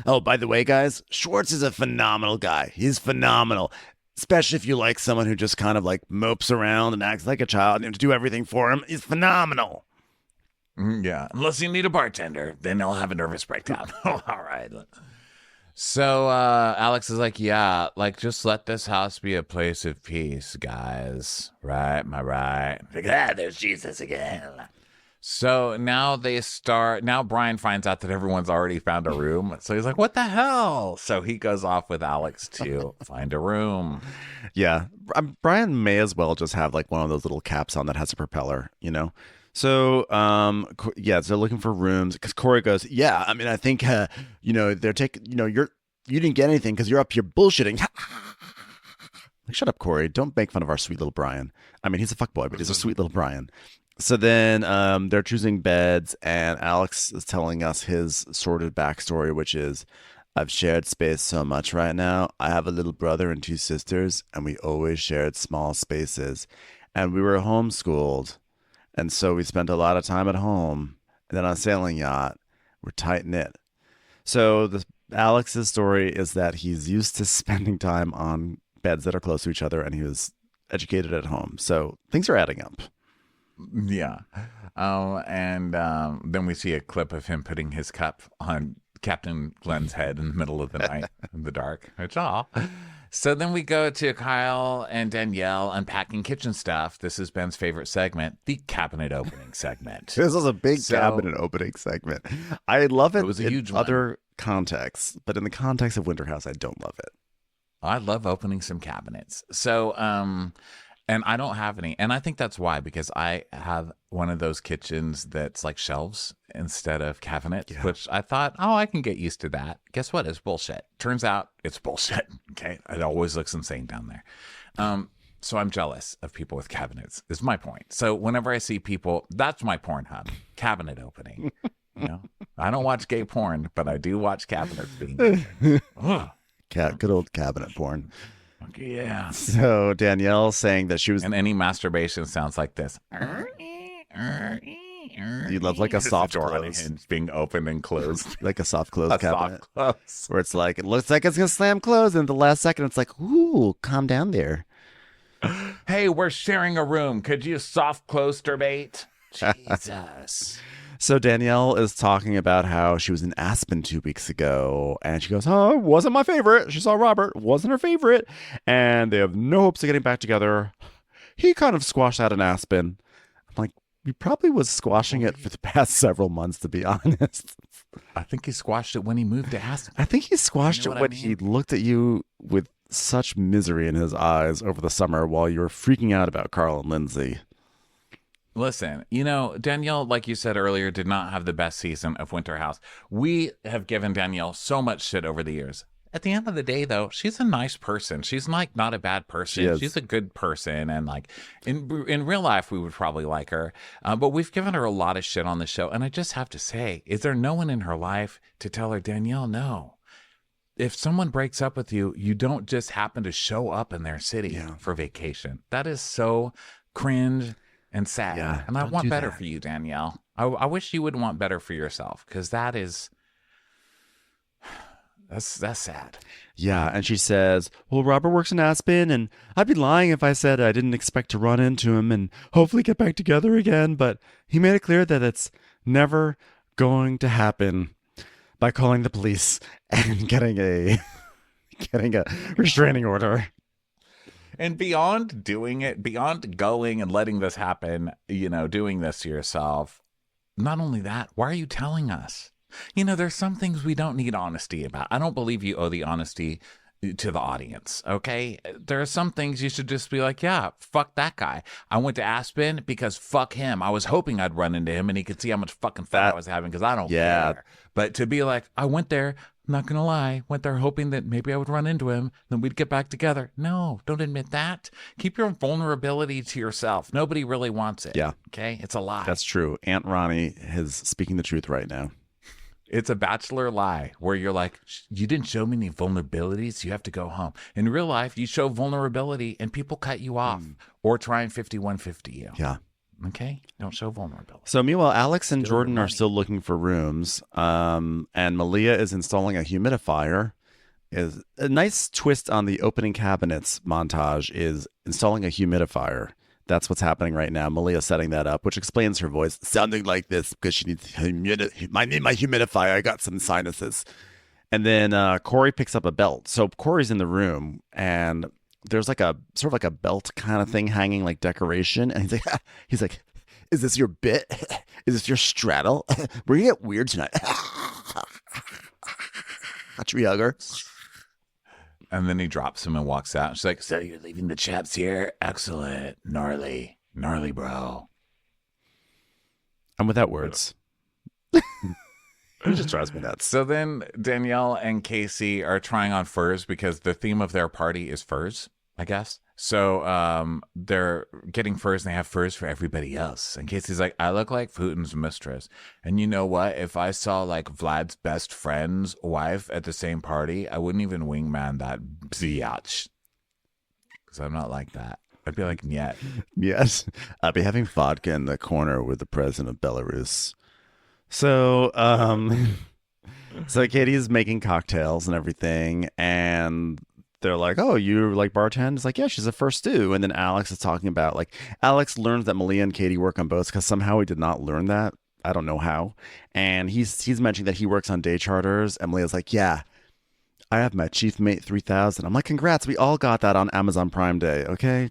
[SPEAKER 2] Oh, by the way, guys, Schwartz is a phenomenal guy. He's phenomenal, especially if you like someone who just kind of like mopes around and acts like a child and to do everything for him. He's phenomenal.
[SPEAKER 3] Yeah, unless you need a bartender, then I'll have a nervous breakdown. All right. So Alex is like, yeah, like just let this house be a place of peace, guys. Right? Am I right? Like, there's Jesus again. So now now Brian finds out that everyone's already found a room. So he's like, what the hell? So he goes off with Alex to find a room.
[SPEAKER 2] Yeah. Brian may as well just have like one of those little caps on that has a propeller, you know? So, so they're looking for rooms because Corey goes, yeah, I mean, I think, they're taking, you didn't get anything because you're up here bullshitting. Like, shut up, Corey. Don't make fun of our sweet little Brian. I mean, he's a fuckboy, but he's a sweet little Brian. So then they're choosing beds and Alex is telling us his sordid backstory, which is, I've shared space so much right now. I have a little brother and 2 sisters and we always shared small spaces and we were homeschooled. And so we spent a lot of time at home. And then on a sailing yacht, we're tight-knit. So Alex's story is that he's used to spending time on beds that are close to each other, and he was educated at home. So things are adding up.
[SPEAKER 3] Yeah. And then we see a clip of him putting his cup on Captain Glenn's head in the middle of the night in the dark. It's all. So then we go to Kyle and Danielle unpacking kitchen stuff. This is Ben's favorite segment, the cabinet opening segment.
[SPEAKER 2] This was a big cabinet opening segment. I love it,
[SPEAKER 3] was a huge
[SPEAKER 2] in other contexts, but in the context of Winter House, I don't love it.
[SPEAKER 3] I love opening some cabinets. So, and I don't have any. And I think that's why, because I have one of those kitchens that's like shelves instead of cabinets, which I thought, oh, I can get used to that. Guess what? It's bullshit. Turns out it's bullshit. Okay. It always looks insane down there. So I'm jealous of people with cabinets, is my point. So whenever I see people, that's my Pornhub, cabinet opening. You know, I don't watch gay porn, but I do watch cabinets being opened.
[SPEAKER 2] Good old cabinet porn.
[SPEAKER 3] Yeah.
[SPEAKER 2] So Danielle saying that she was...
[SPEAKER 3] And any masturbation sounds like this.
[SPEAKER 2] You love like a soft
[SPEAKER 3] door on a
[SPEAKER 2] close.
[SPEAKER 3] hinge being opened and closed.
[SPEAKER 2] Like a soft close
[SPEAKER 3] A
[SPEAKER 2] cabinet.
[SPEAKER 3] soft close.
[SPEAKER 2] Where it's like, it looks like it's going to slam close. And at the last second, it's like, ooh, calm down there.
[SPEAKER 3] Hey, we're sharing a room. Could you soft close turbate? Jesus.
[SPEAKER 2] So Danielle is talking about how she was in Aspen 2 weeks ago, and she goes, "Oh, wasn't my favorite. She saw Robert, wasn't her favorite, and they have no hopes of getting back together. He kind of squashed out in Aspen." I'm like, he probably was squashing it for the past several months, to be honest.
[SPEAKER 3] I think he squashed it when he moved to Aspen.
[SPEAKER 2] I think he squashed
[SPEAKER 3] You know
[SPEAKER 2] it
[SPEAKER 3] what
[SPEAKER 2] when
[SPEAKER 3] I
[SPEAKER 2] he
[SPEAKER 3] mean?
[SPEAKER 2] looked at you with such misery in his eyes over the summer while you were freaking out about Carl and Lindsay.
[SPEAKER 3] Listen, you know, Danielle, like you said earlier, did not have the best season of Winter House. We have given Danielle so much shit over the years. At the end of the day, though, she's a nice person. She's like not a bad person.
[SPEAKER 2] She is.
[SPEAKER 3] She's a good person, and like in real life, we would probably like her. But we've given her a lot of shit on the show, and I just have to say, is there no one in her life to tell her, Danielle, no? If someone breaks up with you, you don't just happen to show up in their city for vacation. That is so cringe and sad.
[SPEAKER 2] Yeah,
[SPEAKER 3] and I
[SPEAKER 2] don't
[SPEAKER 3] want
[SPEAKER 2] do
[SPEAKER 3] better
[SPEAKER 2] that.
[SPEAKER 3] for you, Danielle. I wish you would want better for yourself, because that's sad.
[SPEAKER 2] Yeah, and she says, "Well, Robert works in Aspen, and I'd be lying if I said I didn't expect to run into him and hopefully get back together again, but he made it clear that it's never going to happen by calling the police and getting a restraining order."
[SPEAKER 3] And beyond doing it, beyond going and letting this happen, you know, doing this to yourself, not only that, why are you telling us? You know, there's some things we don't need honesty about. I don't believe you owe the honesty to the audience, okay? There are some things you should just be like, yeah, fuck that guy. I went to Aspen because fuck him. I was hoping I'd run into him and he could see how much fucking fun I was having, because I don't care. But to be like, I went there, I'm not going to lie, went there hoping that maybe I would run into him, then we'd get back together. No, don't admit that. Keep your vulnerability to yourself. Nobody really wants it.
[SPEAKER 2] Yeah.
[SPEAKER 3] Okay? It's a lie.
[SPEAKER 2] That's true. Aunt Ronnie is speaking the truth right now.
[SPEAKER 3] It's a bachelor lie where you're like, you didn't show me any vulnerabilities, you have to go home. In real life, you show vulnerability and people cut you off or try and 5150 you.
[SPEAKER 2] Yeah.
[SPEAKER 3] Okay? Don't show vulnerability.
[SPEAKER 2] So meanwhile, Alex and
[SPEAKER 3] Still
[SPEAKER 2] Jordan
[SPEAKER 3] your
[SPEAKER 2] are
[SPEAKER 3] money.
[SPEAKER 2] still looking for rooms, and Malia is installing a humidifier. Is a nice twist on the opening cabinets montage is installing a humidifier. That's what's happening right now. Malia setting that up, which explains her voice sounding like this because she needs I need my humidifier. I got some sinuses. And then Corey picks up a belt. So Corey's in the room, and there's like a sort of like a belt kind of thing hanging like decoration. And he's like, "Is this your bit? Is this your straddle? We're gonna get weird tonight." Should we hug her?
[SPEAKER 3] And then he drops him and walks out. She's like, so you're leaving the chaps here? Excellent. Gnarly, bro.
[SPEAKER 2] I'm without words. He just drives me nuts.
[SPEAKER 3] So then Danielle and Casey are trying on furs because the theme of their party is furs, I guess. So they're getting furs and they have furs for everybody else. And Casey's like, I look like Putin's mistress. And you know what? If I saw like Vlad's best friend's wife at the same party, I wouldn't even wingman that biatch. Because I'm not like that. I'd be like, nyet.
[SPEAKER 2] Yes. I'll be having vodka in the corner with the president of Belarus. So, so Katie's making cocktails and everything, and they're like, "Oh, you like bartend?" It's like, "Yeah, she's a first stew." And then Alex is talking about like Alex learns that Malia and Katie work on boats because somehow he did not learn that. I don't know how. And he's mentioning that he works on day charters, and Malia's like, "Yeah, I have my Chief Mate 3000." I'm like, "Congrats, we all got that on Amazon Prime Day, okay?"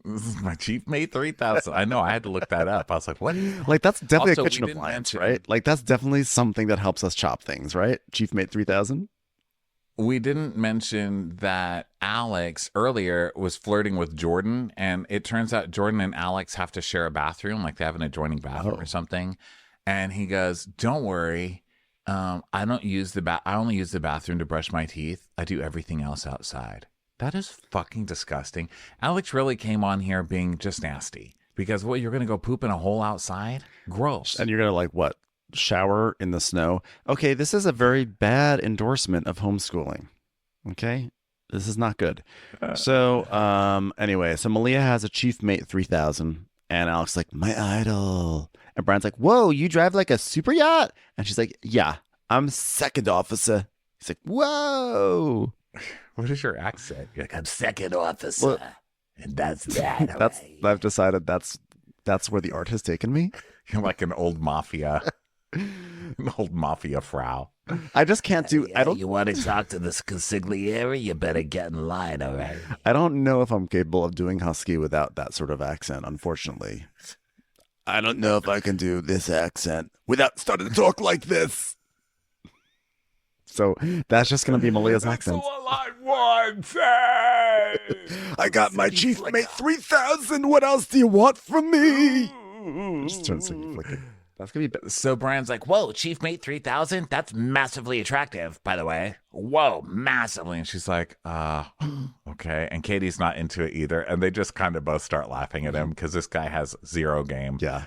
[SPEAKER 3] This is my Chief Mate 3000. I know. I had to look that up. I was like, what?
[SPEAKER 2] Like that's definitely
[SPEAKER 3] Also,
[SPEAKER 2] a
[SPEAKER 3] we
[SPEAKER 2] kitchen
[SPEAKER 3] didn't
[SPEAKER 2] appliance,
[SPEAKER 3] mention-
[SPEAKER 2] right? Like that's definitely something that helps us chop things, right? Chief Mate 3000.
[SPEAKER 3] We didn't mention that Alex earlier was flirting with Jordan, and it turns out Jordan and Alex have to share a bathroom, like they have an adjoining bathroom or something. And he goes, don't worry. I only use the bathroom to brush my teeth. I do everything else outside. That is fucking disgusting. Alex really came on here being just nasty. Because what, you're going to go poop in a hole outside? Gross.
[SPEAKER 2] And you're going to like what? Shower in the snow? Okay, this is a very bad endorsement of homeschooling. Okay? This is not good. So, anyway, so Malia has a Chief Mate 3000 and Alex is like, my idol. And Brian's like, whoa, you drive like a super yacht? And she's like, yeah, I'm second officer. He's like, whoa.
[SPEAKER 3] What is your accent? You're like, I'm second officer.
[SPEAKER 2] Well,
[SPEAKER 3] and that's that.
[SPEAKER 2] I've decided that's where the art has taken me.
[SPEAKER 3] You're like an old mafia. An old mafia frau.
[SPEAKER 2] I just can't do. I don't.
[SPEAKER 7] You want to talk to this consigliere? You better get in line, all right?
[SPEAKER 2] I don't know if I'm capable of doing husky without that sort of accent. Unfortunately, I don't know if I can do this accent without starting to talk like this. So that's just going to be Malia's accent. I got my Chief Mate 3000. What else do you want from me? Just turn singing flicking. That's gonna be.
[SPEAKER 3] So Brian's like, whoa, Chief Mate 3000? That's massively attractive, by the way. Whoa, massively. And she's like, okay. And Katie's not into it either. And they just kind of both start laughing at him because this guy has zero game.
[SPEAKER 2] Yeah.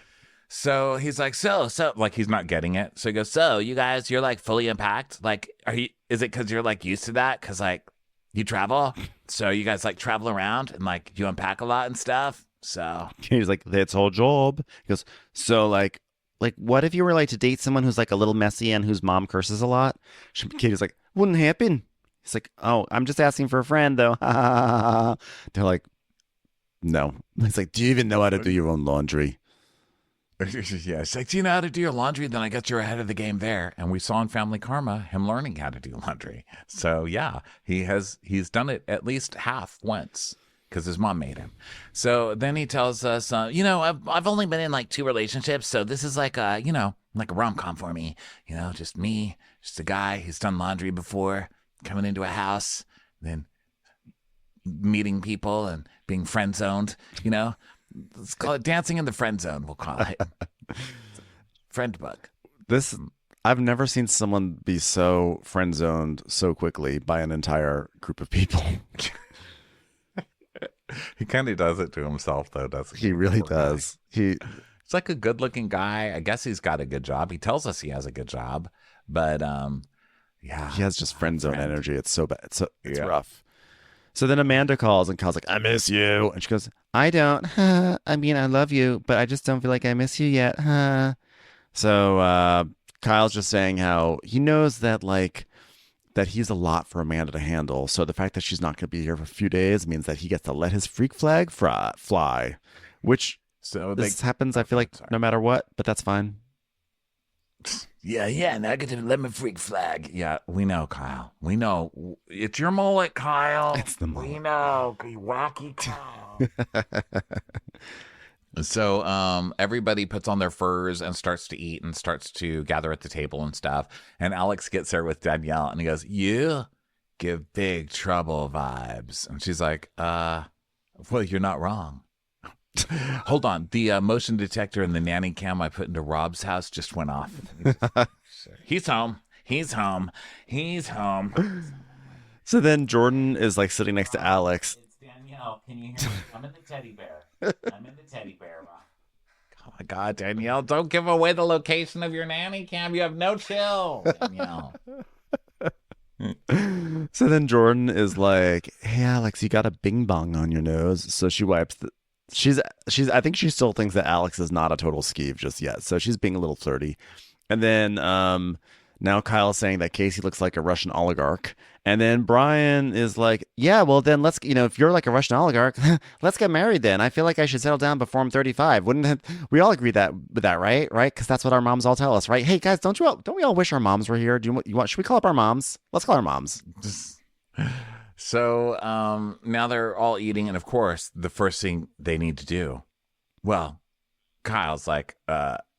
[SPEAKER 3] So he's like, so, like he's not getting it. So he goes, so you guys, you're like fully unpacked? Like, is it because you're like used to that? Because like you travel? So you guys like travel around and like you unpack a lot and stuff? So
[SPEAKER 2] He's like, that's whole job. He goes, so like, what if you were like to date someone who's like a little messy and whose mom curses a lot? Katie's like, wouldn't happen. He's like, oh, I'm just asking for a friend though. They're like, no. He's like, do you even know how to do your own laundry?
[SPEAKER 3] Yeah, it's like, do you know how to do your laundry? Then I guess you're ahead of the game there. And we saw in Family Karma him learning how to do laundry. So yeah, he's done it at least half once. Because his mom made him. So then he tells us, I've only been in like 2 relationships. So this is like a rom-com for me. Just me, just a guy who's done laundry before, coming into a house, then meeting people and being friend-zoned, Let's call it dancing in the friend zone, we'll call it. Friend bug.
[SPEAKER 2] I've never seen someone be so friend-zoned so quickly by an entire group of people.
[SPEAKER 3] He kind of does it to himself, though, doesn't he?
[SPEAKER 2] He really does. He's
[SPEAKER 3] like a good-looking guy. I guess he's got a good job. He tells us he has a good job, but yeah,
[SPEAKER 2] he has just friend zone energy. It's so bad. It's rough. So then Amanda calls and Kyle's like, "I miss you," and she goes, "I don't. I mean, I love you, but I just don't feel like I miss you yet." So Kyle's just saying how he knows that that he's a lot for Amanda to handle. So the fact that she's not going to be here for a few days means that he gets to let his freak flag fly, which this happens, I feel like, no matter what, but that's fine.
[SPEAKER 7] Yeah, now I get to let my freak flag.
[SPEAKER 3] Yeah, we know, Kyle. We know. It's your mullet, Kyle.
[SPEAKER 2] It's the mullet.
[SPEAKER 3] We know. You wacky Kyle. So everybody puts on their furs and starts to eat and starts to gather at the table and stuff. And Alex gets there with Danielle and he goes, "You give Big Trouble vibes." And she's like, well, you're not wrong. Hold on. The motion detector and the nanny cam I put into Rob's house just went off. He's home. He's home. He's home.
[SPEAKER 2] So then Jordan is like sitting next to Alex.
[SPEAKER 7] It's Danielle. Can you hear me? I'm in the teddy bear. I'm in the teddy bear.
[SPEAKER 3] Oh my God, Danielle, don't give away the location of your nanny cam. You have no chill, Danielle.
[SPEAKER 2] So then Jordan is like, "Hey Alex, you got a bing bong on your nose." So she wipes I think she still thinks that Alex is not a total skeeve just yet. So she's being a little flirty. And then now Kyle's saying that Casey looks like a Russian oligarch. And then Brian is like, "Yeah, well then let's, if you're like a Russian oligarch, let's get married then. I feel like I should settle down before I'm 35. Wouldn't we all agree with that, right? Right? Because that's what our moms all tell us, right? Hey guys, don't we all wish our moms were here? Should we call up our moms? Let's call our moms."
[SPEAKER 3] So now they're all eating. And of course, the first thing they need to do, well, Kyle's like,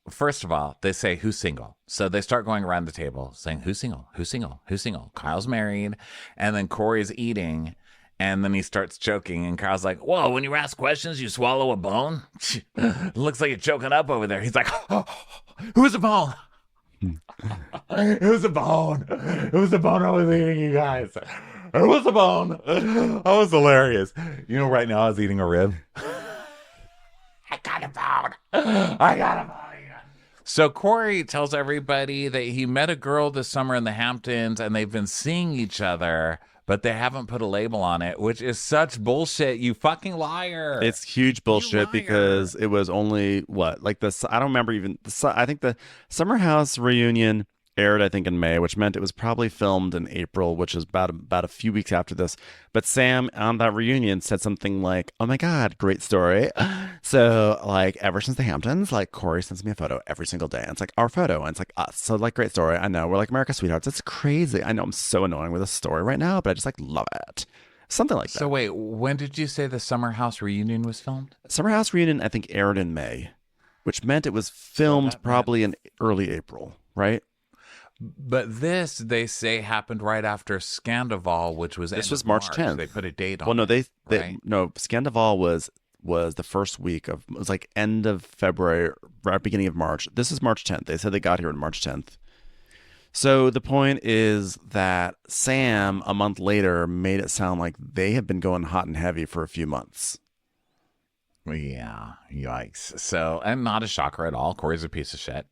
[SPEAKER 3] first of all, they say, "Who's single?" So they start going around the table saying, "Who's single? Who's single? Who's single?" Kyle's married. And then Corey's eating. And then he starts choking. And Kyle's like, "Whoa, when you ask questions, you swallow a bone? Looks like you're choking up over there." He's like, "Oh." Who's the bone? It was a bone. It was a bone I was eating, you guys. It was a bone. That was hilarious. You know, right now I was eating a rib. I got a bone. I got a bone. So Corey tells everybody that he met a girl this summer in the Hamptons and they've been seeing each other, but they haven't put a label on it, which is such bullshit. You fucking liar.
[SPEAKER 2] It's huge bullshit because it was only what, like I don't remember even. I think the Summer House reunion aired, I think, in May, which meant it was probably filmed in April, which is about a few weeks after this. But Sam on that reunion said something like, "Oh my God, great story." So like ever since the Hamptons, like Corey sends me a photo every single day. And it's like our photo. And it's like us. So like great story. I know we're like America's sweethearts. It's crazy. I know I'm so annoying with a story right now, but I just like love it. Something like that.
[SPEAKER 3] So wait, when did you say the Summer House reunion was filmed?
[SPEAKER 2] Summer House reunion, I think, aired in May, which meant it was filmed probably in early April, right?
[SPEAKER 3] But this, they say, happened right after Scandoval, which was
[SPEAKER 2] this was March 10th.
[SPEAKER 3] They put a date on.
[SPEAKER 2] Well, no,
[SPEAKER 3] right?
[SPEAKER 2] no, Scandoval was the first week of, it was like end of February, right beginning of March. This is March 10th. They said they got here on March 10th. So the point is that Sam, a month later, made it sound like they had been going hot and heavy for a few months.
[SPEAKER 3] Yeah, yikes. So, and not a shocker at all. Corey's a piece of shit.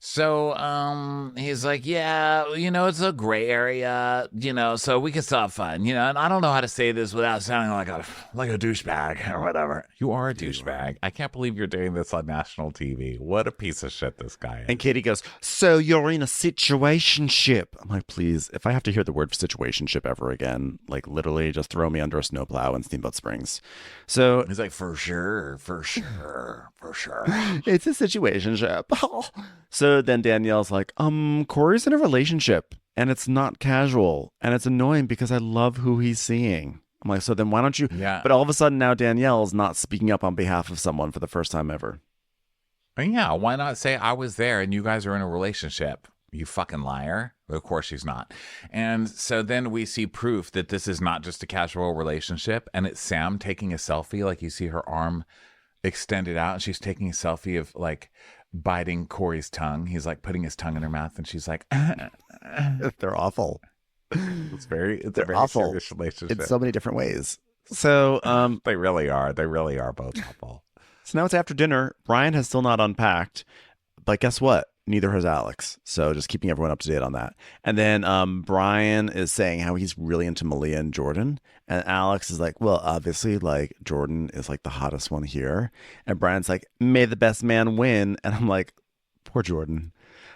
[SPEAKER 3] So, he's like, yeah, you know, it's a gray area, you know, so we can still have fun, you know, and I don't know how to say this without sounding like a douchebag or whatever. You are a douchebag. I can't believe you're doing this on national TV. What a piece of shit this guy is.
[SPEAKER 2] And Katie goes, "So you're in a situationship." I'm like, please, if I have to hear the word situationship ever again, like literally just throw me under a snowplow in Steamboat Springs. So
[SPEAKER 3] he's like, for sure.
[SPEAKER 2] It's a situationship. So then Danielle's like, Corey's in a relationship and it's not casual and it's annoying because I love who he's seeing. I'm like, so then why don't you?
[SPEAKER 3] Yeah.
[SPEAKER 2] But all of a sudden now Danielle's not speaking up on behalf of someone for the first time ever.
[SPEAKER 3] And yeah, why not say I was there and you guys are in a relationship? You fucking liar. Of course she's not. And so then we see proof that this is not just a casual relationship. And it's Sam taking a selfie. Like you see her arm extended out and she's taking a selfie of like biting Corey's tongue. He's like putting his tongue in her mouth and she's like,
[SPEAKER 2] They're awful.
[SPEAKER 3] It's a very
[SPEAKER 2] awful.
[SPEAKER 3] serious relationship.
[SPEAKER 2] In so many different ways. So
[SPEAKER 3] they really are both awful.
[SPEAKER 2] So now it's after dinner. Brian has still not unpacked, but guess what? Neither has Alex. So just keeping everyone up to date on that. And then Brian is saying how he's really into Malia and Jordan. And Alex is like, well, obviously, like, Jordan is like the hottest one here. And Brian's like, may the best man win. And I'm like, poor Jordan.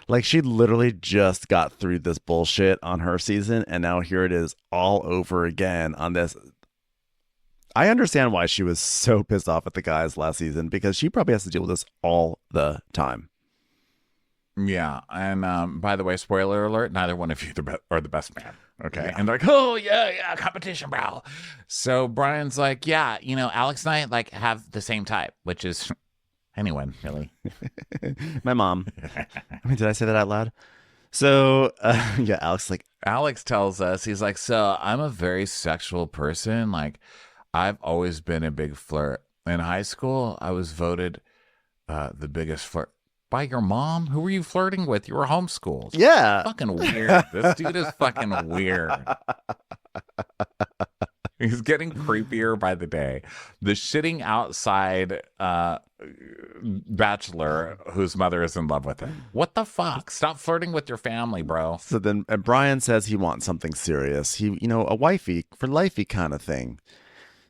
[SPEAKER 2] Like, she literally just got through this bullshit on her season. And now here it is all over again on this. I understand why she was so pissed off at the guys last season because she probably has to deal with this all the time.
[SPEAKER 3] Yeah, and by the way, spoiler alert, neither one of you are the best man, okay? Yeah. And they're like, oh, yeah, competition, bro. So Brian's like, yeah, you know, Alex and I, like, have the same type, which is anyone, really.
[SPEAKER 2] My mom. I mean, did I say that out loud? So, yeah,
[SPEAKER 3] Alex tells us, he's like, so I'm a very sexual person. Like, I've always been a big flirt. In high school, I was voted the biggest flirt. By your mom? Who were you flirting with? You were homeschooled.
[SPEAKER 2] Yeah.
[SPEAKER 3] Fucking weird. This dude is fucking weird. He's getting creepier by the day. The shitting outside bachelor whose mother is in love with him. What the fuck? Stop flirting with your family, bro.
[SPEAKER 2] So then Brian says he wants something serious. He, you know, a wifey for lifey kind of thing.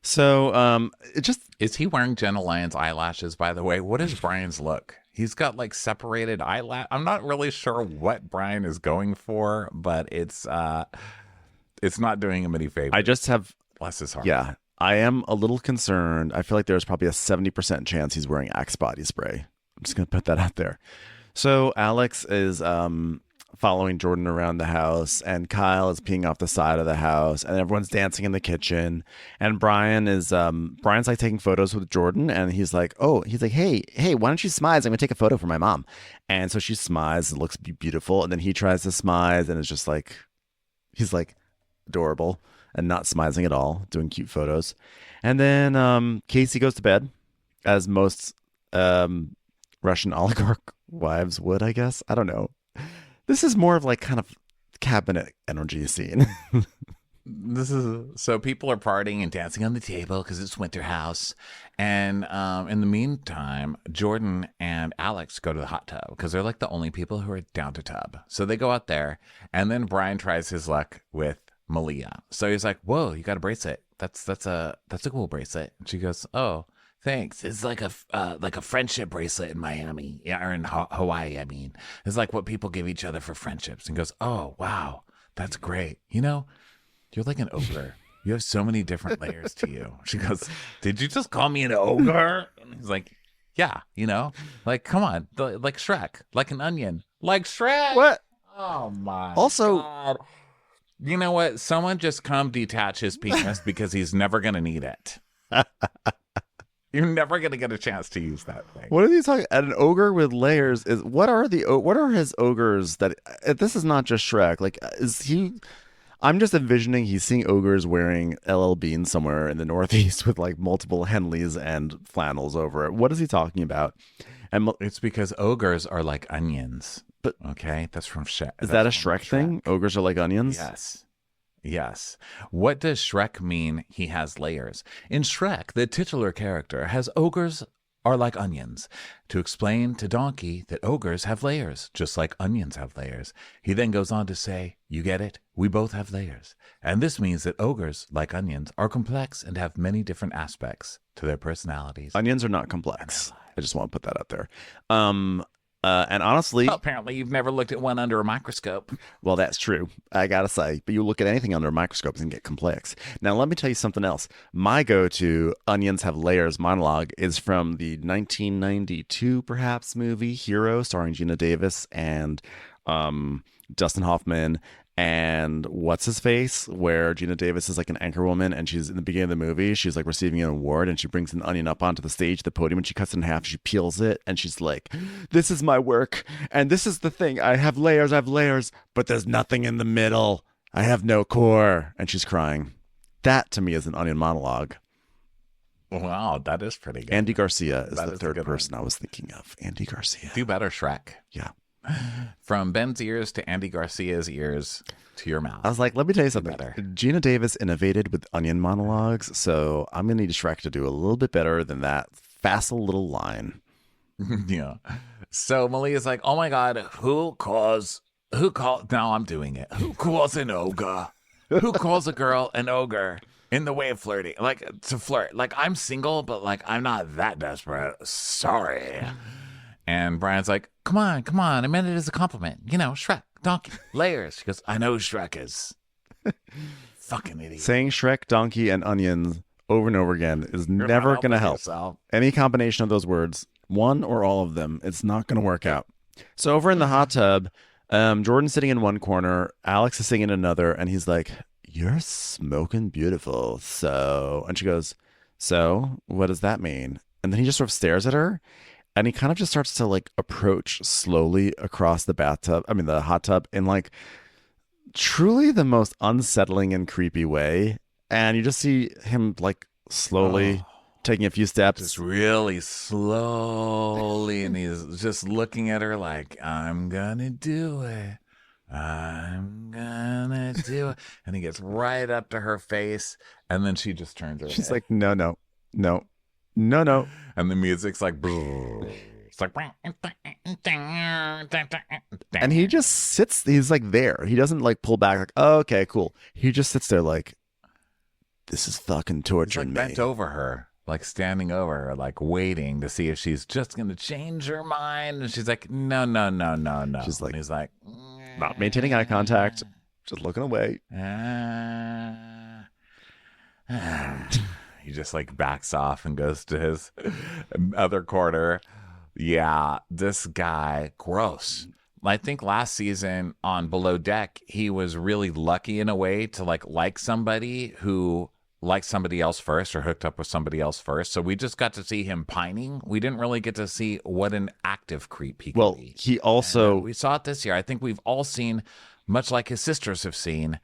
[SPEAKER 2] So it just...
[SPEAKER 3] Is he wearing Jenna Lyon's eyelashes, by the way? What is Brian's look? He's got like separated eyelash. I'm not really sure what Brian is going for, but it's not doing him any favors.
[SPEAKER 2] I just have...
[SPEAKER 3] Bless his heart.
[SPEAKER 2] Yeah. I am a little concerned. I feel like there's probably a 70% chance he's wearing Axe body spray. I'm just going to put that out there. So Alex is following Jordan around the house, and Kyle is peeing off the side of the house, and everyone's dancing in the kitchen. And Brian's like taking photos with Jordan, and he's like, hey, why don't you smize? I'm going to take a photo for my mom. And so she smiles. It looks beautiful. And then he tries to smize, and it's just like, he's like adorable and not smizing at all, doing cute photos. And then Casey goes to bed, as most Russian oligarch wives would, I guess. I don't know. This is more of like kind of cabinet energy scene.
[SPEAKER 3] This is so people are partying and dancing on the table because it's winter house, and in the meantime, Jordan and Alex go to the hot tub because they're like the only people who are down to tub. So they go out there, and then Brian tries his luck with Malia. So he's like, "Whoa, you got a bracelet? That's a cool bracelet." And she goes, "Oh, thanks. It's like a friendship bracelet in Miami, yeah, or in Hawaii. I mean, it's like what people give each other for friendships." And goes, "Oh, wow, that's great. You know, you're like an ogre. You have so many different layers to you." She goes, "Did you just call me an ogre?" And he's like, "Yeah, you know, like, come on, like Shrek, like an onion, like Shrek."
[SPEAKER 2] What?
[SPEAKER 3] Oh my.
[SPEAKER 2] Also,
[SPEAKER 3] God. You know what? Someone just come detach his penis because he's never gonna need it. You're never gonna get a chance to use that thing.
[SPEAKER 2] what are you talking? An ogre with layers is what are his ogres that? This is not just Shrek. Like, is he? I'm just envisioning he's seeing ogres wearing LL Bean somewhere in the Northeast with like multiple Henleys and flannels over it. What is he talking about? And
[SPEAKER 3] It's because ogres are like onions.
[SPEAKER 2] But
[SPEAKER 3] okay, that's from Shrek.
[SPEAKER 2] is that a Shrek thing? Ogres are like onions?
[SPEAKER 3] Yes. Yes. What does Shrek mean he has layers? In Shrek, the titular character has ogres are like onions, to explain to Donkey that ogres have layers, just like onions have layers. He then goes on to say, "You get it? We both have layers. And this means that ogres, like onions, are complex and have many different aspects to their personalities."
[SPEAKER 2] Onions are not complex. I just want to put that out there. And honestly,
[SPEAKER 3] Apparently you've never looked at one under a microscope.
[SPEAKER 2] well, that's true. I gotta say, but you look at anything under a microscope and get complex. Now, let me tell you something else. My go-to "Onions Have Layers" monologue is from the 1992, perhaps, movie Hero, starring Gina Davis and Dustin Hoffman and what's his face, where Gina Davis is like an anchor woman, and she's in the beginning of the movie, she's like receiving an award, and she brings an onion up onto the stage, the podium, and she cuts it in half, she peels it, and she's like, "This is my work, and this is the thing. I have layers, but there's nothing in the middle. I have no core." And she's crying. That to me is an onion monologue.
[SPEAKER 3] Wow, that is pretty good.
[SPEAKER 2] Andy Garcia is
[SPEAKER 3] That
[SPEAKER 2] the
[SPEAKER 3] is a
[SPEAKER 2] third
[SPEAKER 3] good
[SPEAKER 2] person I was thinking of. Andy Garcia.
[SPEAKER 3] Do better, Shrek.
[SPEAKER 2] Yeah.
[SPEAKER 3] From Ben's ears to Andy Garcia's ears to your mouth.
[SPEAKER 2] I was like, let me tell you something.
[SPEAKER 3] better.
[SPEAKER 2] Gina Davis innovated with onion monologues, so I'm going to need Shrek to do a little bit better than that facile little line.
[SPEAKER 3] Yeah. So Malia's like, "Oh my God, who calls, now I'm doing it. Who calls an ogre? Who calls a girl an ogre in the way of flirting? Like, to flirt. Like, I'm single, but like, I'm not that desperate. Sorry." And Brian's like, come on. I meant it as a compliment. You know, Shrek, donkey, layers." She goes, "I know who Shrek is." Fucking idiot.
[SPEAKER 2] Saying Shrek, donkey, and onions over and over again is
[SPEAKER 3] You're
[SPEAKER 2] never
[SPEAKER 3] not
[SPEAKER 2] going to
[SPEAKER 3] helping
[SPEAKER 2] help.
[SPEAKER 3] yourself.
[SPEAKER 2] Any combination of those words, one or all of them, it's not going to work out. So over in the hot tub, Jordan's sitting in one corner, Alex is sitting in another, and he's like, "You're smoking beautiful. So," and she goes, "So, what does that mean?" And then he just sort of stares at her. And he kind of just starts to like approach slowly across the the hot tub in like truly the most unsettling and creepy way. And you just see him like slowly taking a few steps.
[SPEAKER 3] Just really slowly. And he's just looking at her like, "I'm going to do it. I'm going to do it." And he gets right up to her face. And then she just turns her
[SPEAKER 2] She's
[SPEAKER 3] head.
[SPEAKER 2] like, no.
[SPEAKER 3] And the music's like, it's like,
[SPEAKER 2] And he just sits, he's like there. He doesn't like pull back like, "Oh, okay, cool." He just sits there like, "This is fucking
[SPEAKER 3] He's
[SPEAKER 2] torturing
[SPEAKER 3] like
[SPEAKER 2] me."
[SPEAKER 3] bent over her, like standing over her, like waiting to see if she's just going to change her mind. And she's like, no.
[SPEAKER 2] She's like,
[SPEAKER 3] and he's like,
[SPEAKER 2] not maintaining eye contact, just looking away.
[SPEAKER 3] He just like backs off and goes to his other corner. Yeah, this guy, gross. I think last season on Below Deck, he was really lucky in a way to like somebody who liked somebody else first or hooked up with somebody else first. So we just got to see him pining. We didn't really get to see what an active creep he could be.
[SPEAKER 2] He also,
[SPEAKER 3] We saw it this year. I think we've all seen, much like his sisters have seen,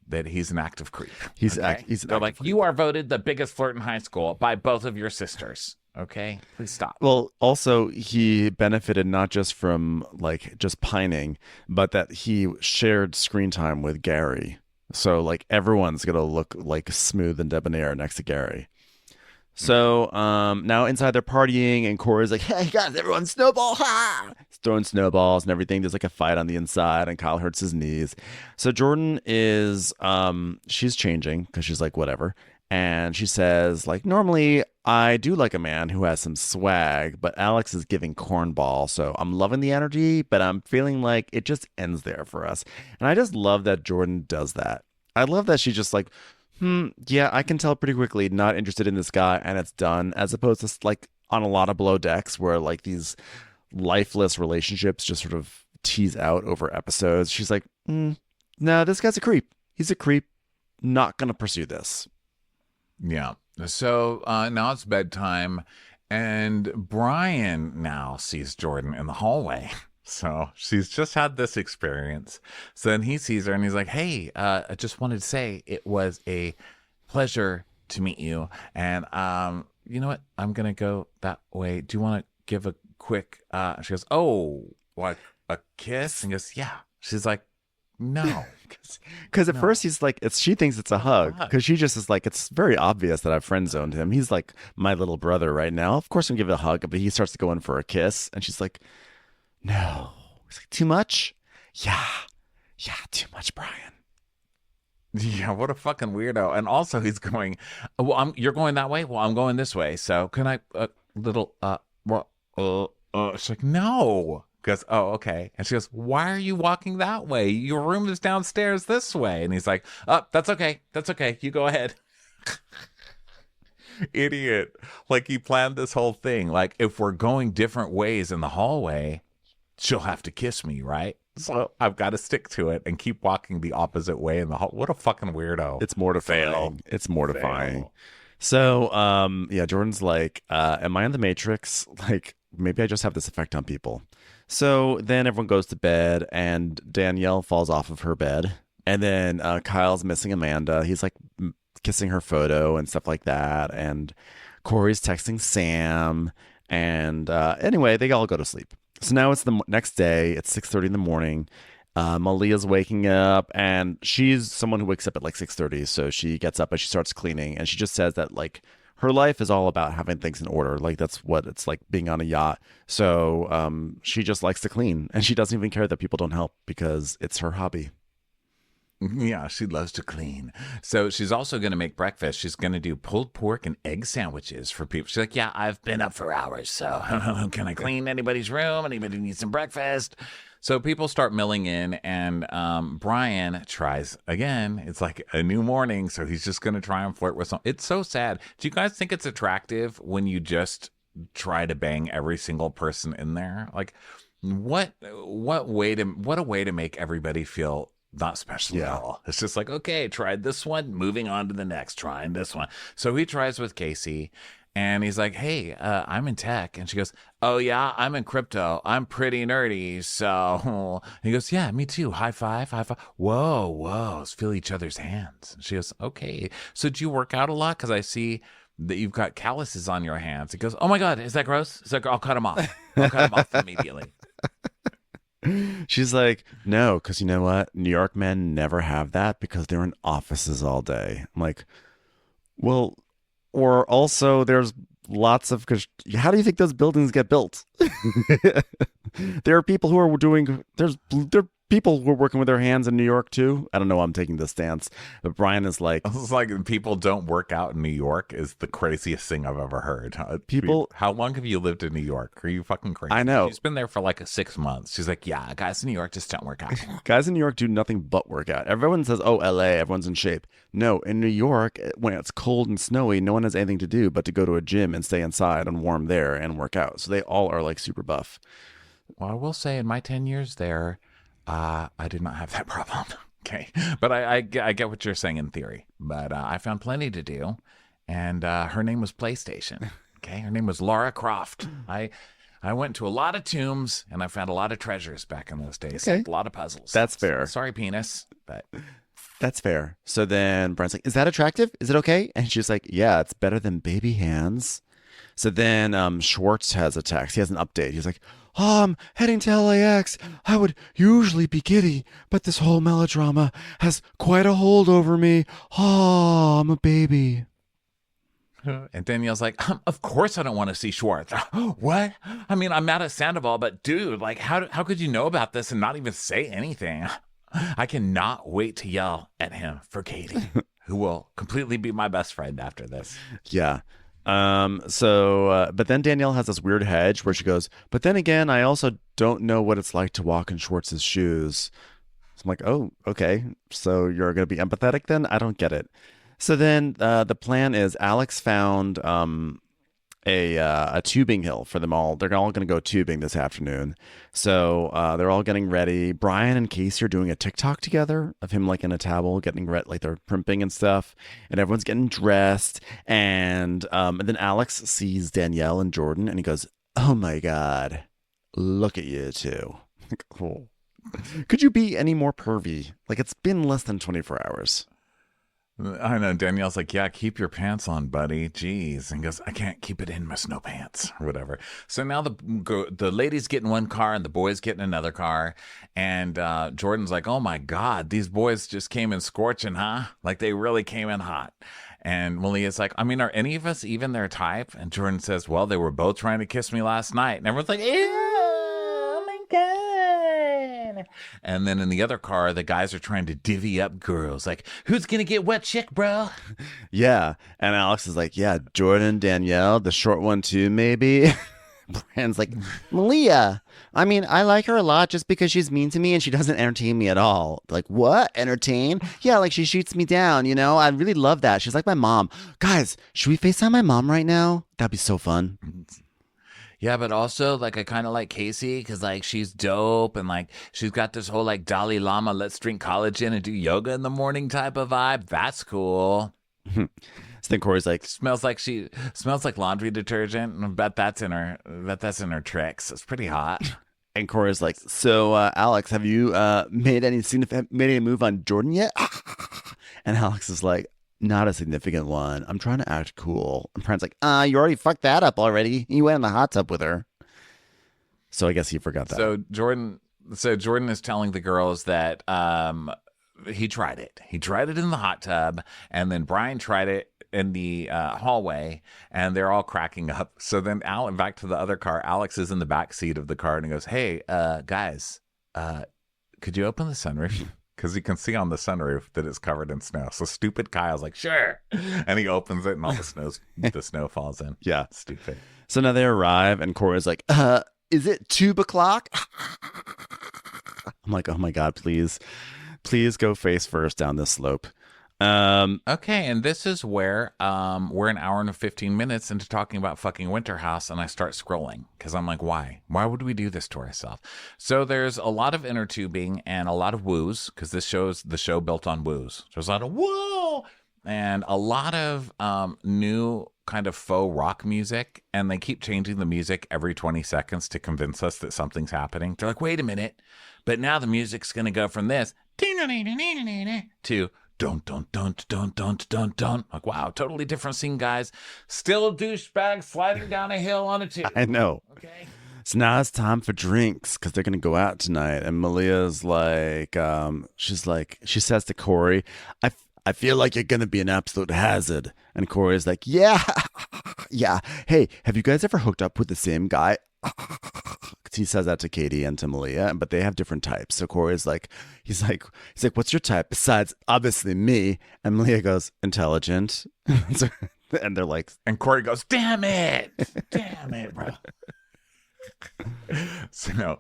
[SPEAKER 3] that he's an active creep.
[SPEAKER 2] he's
[SPEAKER 3] Okay?
[SPEAKER 2] he's
[SPEAKER 3] They're like, "You are voted the biggest flirt in high school by both of your sisters." Okay, please stop.
[SPEAKER 2] Well, also he benefited not just from like just pining, but that he shared screen time with Gary. So like everyone's gonna look like smooth and debonair next to Gary. So now inside they're partying and Corey's like, "Hey guys, everyone snowball!" Ha! He's throwing snowballs and everything. There's like a fight on the inside, and Kyle hurts his knees. So Jordan is she's changing because she's like whatever, and she says like normally I do like a man who has some swag, but Alex is giving cornball, so I'm loving the energy, but I'm feeling like it just ends there for us. And I just love that Jordan does that. I love that she just like yeah, I can tell pretty quickly not interested in this guy and it's done, as opposed to like on a lot of below decks where like these lifeless relationships just sort of tease out over episodes. She's like, no, this guy's a creep. He's a creep. Not going to pursue this.
[SPEAKER 3] Yeah. So now it's bedtime, and Brian now sees Jordan in the hallway. So she's just had this experience. So then he sees her and he's like, hey, I just wanted to say it was a pleasure to meet you. And you know what? I'm going to go that way. Do you want to give a quick, she goes, oh, like a kiss? And he goes, yeah. She's like, no.
[SPEAKER 2] Because at first he's like, she thinks it's a hug. Because she just is like, it's very obvious that I've friend zoned him. He's like my little brother right now. Of course I'm going to give it a hug. But he starts to go in for a kiss. And she's like, no. He's like, too much? Yeah, too much, Brian.
[SPEAKER 3] Yeah, what a fucking weirdo. And also he's going, well, you're going that way? Well, I'm going this way. So can I, she's like, no. Goes, oh, okay. And she goes, why are you walking that way? Your room is downstairs this way. And he's like, oh, that's okay. That's okay. You go ahead. Idiot. Like he planned this whole thing. Like if we're going different ways in the hallway, she'll have to kiss me, right? So I've got to stick to it and keep walking the opposite way in the hall. What a fucking weirdo.
[SPEAKER 2] It's mortifying. Fail. It's mortifying. Fail. So, yeah, Jordan's like, am I in the Matrix? Like, maybe I just have this effect on people. So then everyone goes to bed and Danielle falls off of her bed. And then Kyle's missing Amanda. He's like kissing her photo and stuff like that. And Corey's texting Sam. And anyway, they all go to sleep. So now it's the next day. It's 6:30 in the morning. Malia's waking up, and she's someone who wakes up at like 6:30. So she gets up and she starts cleaning, and she just says that like her life is all about having things in order. Like that's what it's like being on a yacht. So she just likes to clean, and she doesn't even care that people don't help because it's her hobby.
[SPEAKER 3] Yeah, she loves to clean. So she's also going to make breakfast. She's going to do pulled pork and egg sandwiches for people. She's like, yeah, I've been up for hours, so can I clean anybody's room? Anybody need some breakfast? So people start milling in, and Brian tries again. It's like a new morning, so he's just going to try and flirt with some. It's so sad. Do you guys think it's attractive when you just try to bang every single person in there? Like, what a way to make everybody feel not special at all. It's just like, okay, tried this one, moving on to the next, trying this one. So he tries with Casey, and he's like, hey, I'm in tech. And she goes, oh, yeah, I'm in crypto. I'm pretty nerdy. So and he goes, yeah, me too. High five, high five. Whoa, let's feel each other's hands. And she goes, okay. So do you work out a lot? Because I see that you've got calluses on your hands. He goes, oh, my God, is that gross? I'll cut them off. I'll cut them off immediately.
[SPEAKER 2] She's like, no, because you know what? New York men never have that because they're in offices all day. I'm like, well, or also there's lots of, because how do you think those buildings get built? There are people who are doing, there are people who are working with their hands in New York too. I don't know why I'm taking this stance, but Brian is like,
[SPEAKER 3] it's like people don't work out in New York is the craziest thing I've ever heard.
[SPEAKER 2] People,
[SPEAKER 3] how long have you lived in New York? Are you fucking crazy?
[SPEAKER 2] I know.
[SPEAKER 3] She's been there for like 6 months. She's like, yeah, guys in New York just don't work out.
[SPEAKER 2] Guys in New York do nothing but work out. Everyone says, oh, LA, everyone's in shape. No, in New York, when it's cold and snowy, no one has anything to do but to go to a gym and stay inside and warm there and work out. So they all are like super buff.
[SPEAKER 3] Well, I will say in my 10 years there, I did not have that problem. Okay. But I get what you're saying in theory. But I found plenty to do. And her name was PlayStation. Okay. Her name was Lara Croft. I went to a lot of tombs and I found a lot of treasures back in those days.
[SPEAKER 2] Okay.
[SPEAKER 3] A lot of puzzles.
[SPEAKER 2] That's fair.
[SPEAKER 3] Sorry, penis. But
[SPEAKER 2] that's fair. So then Brian's like, is that attractive? Is it okay? And she's like, yeah, it's better than baby hands. So then Schwartz has a text. He has an update. He's like, "Oh, I'm heading to LAX. I would usually be giddy, but this whole melodrama has quite a hold over me. Oh, I'm a baby."
[SPEAKER 3] And Danielle's like, of course I don't want to see Schwartz. What? I mean, I'm mad at Sandoval, but dude, like, how could you know about this and not even say anything? I cannot wait to yell at him for Katie, who will completely be my best friend after this.
[SPEAKER 2] Yeah. But then Danielle has this weird hedge where she goes, "But then again, I also don't know what it's like to walk in Schwartz's shoes." So I'm like, "Oh, okay. So you're going to be empathetic then?" I don't get it. So then the plan is Alex found a tubing hill for them all. They're all going to go tubing this afternoon. So they're all getting ready. Brian and Casey are doing a TikTok together of him like in a towel, getting ready, like they're primping and stuff. And everyone's getting dressed. And then Alex sees Danielle and Jordan and he goes, "Oh my God, look at you two." Cool. Could you be any more pervy? Like it's been less than 24 hours.
[SPEAKER 3] I know. Danielle's like, "Yeah, keep your pants on, buddy." Jeez. And he goes, "I can't keep it in my snow pants," or whatever. So now the ladies get in one car and the boys get in another car. And Jordan's like, "Oh my God, these boys just came in scorching, huh? Like they really came in hot." And Malia's like, "I mean, are any of us even their type?" And Jordan says, "Well, they were both trying to kiss me last night." And everyone's like, "Ew, oh my God." And then in the other car, the guys are trying to divvy up girls. Like, who's going to get what chick, bro?
[SPEAKER 2] Yeah. And Alex is like, "Yeah, Jordan, Danielle, the short one too, maybe." Brian's like, "Malia, I mean, I like her a lot just because she's mean to me and she doesn't entertain me at all." Like, "What? Entertain?" "Yeah, like she shoots me down, you know? I really love that. She's like my mom." Guys, should we FaceTime my mom right now? That'd be so fun.
[SPEAKER 3] Yeah, but also, like, I kind of like Casey because, like, she's dope and, like, she's got this whole, like, Dalai Lama, let's drink collagen and do yoga in the morning type of vibe. That's cool.
[SPEAKER 2] So then Corey's like,
[SPEAKER 3] Smells like laundry detergent. I bet that's in her tricks. It's pretty hot.
[SPEAKER 2] and Corey's like, "So, Alex, have you made any move on Jordan yet?" And Alex is like, "Not a significant one. I'm trying to act cool." And Brian's like, "You already fucked that up already. You went in the hot tub with her." So I guess he forgot that.
[SPEAKER 3] So Jordan is telling the girls that he tried it. He tried it in the hot tub, and then Brian tried it in the hallway, and they're all cracking up. So then back to the other car. Alex is in the back seat of the car, and he goes, "Hey, guys, could you open the sunroof?" Because you can see on the sunroof that it's covered in snow. So stupid Kyle's like, "Sure." And he opens it and all the snow falls in.
[SPEAKER 2] Yeah.
[SPEAKER 3] Stupid.
[SPEAKER 2] So now they arrive and Corey's like, "Is it 2 o'clock?" I'm like, "Oh my God, please go face first down this slope."
[SPEAKER 3] Okay, and this is where we're an hour and 15 minutes into talking about fucking Winter House, and I start scrolling because I'm like, why? Why would we do this to ourselves? So there's a lot of inner tubing and a lot of woos because this show's the show built on woos. There's a lot of woo and a lot of new kind of faux rock music, and they keep changing the music every 20 seconds to convince us that something's happening. They're like, "Wait a minute, but now the music's gonna go from this to dun dun dun dun dun dun dun." Like, wow, totally different scene, guys. Still a douchebag sliding down a hill on a tube.
[SPEAKER 2] I know.
[SPEAKER 3] Okay.
[SPEAKER 2] So now it's time for drinks because they're going to go out tonight. And Malia's like, she says to Corey, I feel like you're going to be an absolute hazard. And Corey's like, "Yeah, yeah. Hey, have you guys ever hooked up with the same guy?" He says that to Katie and to Malia, but they have different types. So Corey's like, he's like, "What's your type besides obviously me?" And Malia goes, "Intelligent." And they're like,
[SPEAKER 3] and Corey goes, damn it, bro." So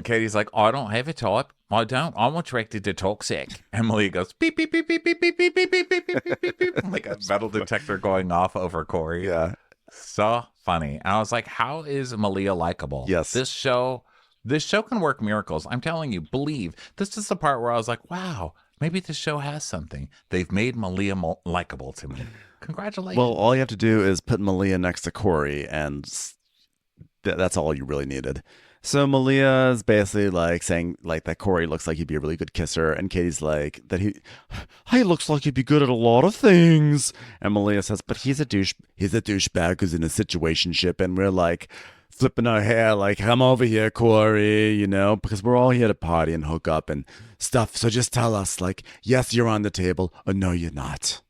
[SPEAKER 3] Katie's like, "I don't have a type. I don't. I'm attracted to toxic." And Malia goes, "Beep, beep, beep, beep, beep, beep, beep, beep, beep, beep, beep, beep, beep," like a metal detector going off over Corey.
[SPEAKER 2] Yeah.
[SPEAKER 3] So funny. And I was like, how is Malia likable?
[SPEAKER 2] Yes.
[SPEAKER 3] This show can work miracles. I'm telling you, believe. This is the part where I was like, wow, maybe this show has something. They've made Malia likable to me. Congratulations.
[SPEAKER 2] Well, all you have to do is put Malia next to Corey and that's all you really needed. So Malia is basically like saying like that Corey looks like he'd be a really good kisser, and Katie's like that he looks like he'd be good at a lot of things. And Malia says, but he's a douchebag who's in a situationship, and we're like flipping our hair like, come over here, Corey, you know, because we're all here to party and hook up and stuff. So just tell us like, yes, you're on the table, or no, you're not.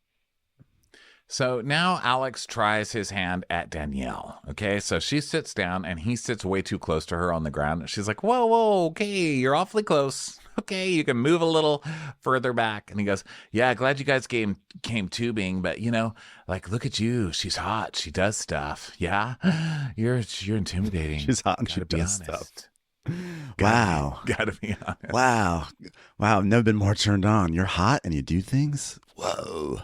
[SPEAKER 3] So now Alex tries his hand at Danielle. Okay, so she sits down and he sits way too close to her on the ground. She's like, whoa, okay, you're awfully close. Okay, you can move a little further back. And he goes, yeah, glad you guys came tubing, but you know, like, look at you. She's hot. She does stuff. Yeah, you're intimidating.
[SPEAKER 2] She's hot and she
[SPEAKER 3] Gotta be
[SPEAKER 2] does
[SPEAKER 3] honest.
[SPEAKER 2] stuff. Wow.
[SPEAKER 3] Gotta be honest.
[SPEAKER 2] Wow. I've never been more turned on. You're hot and you do things? Whoa.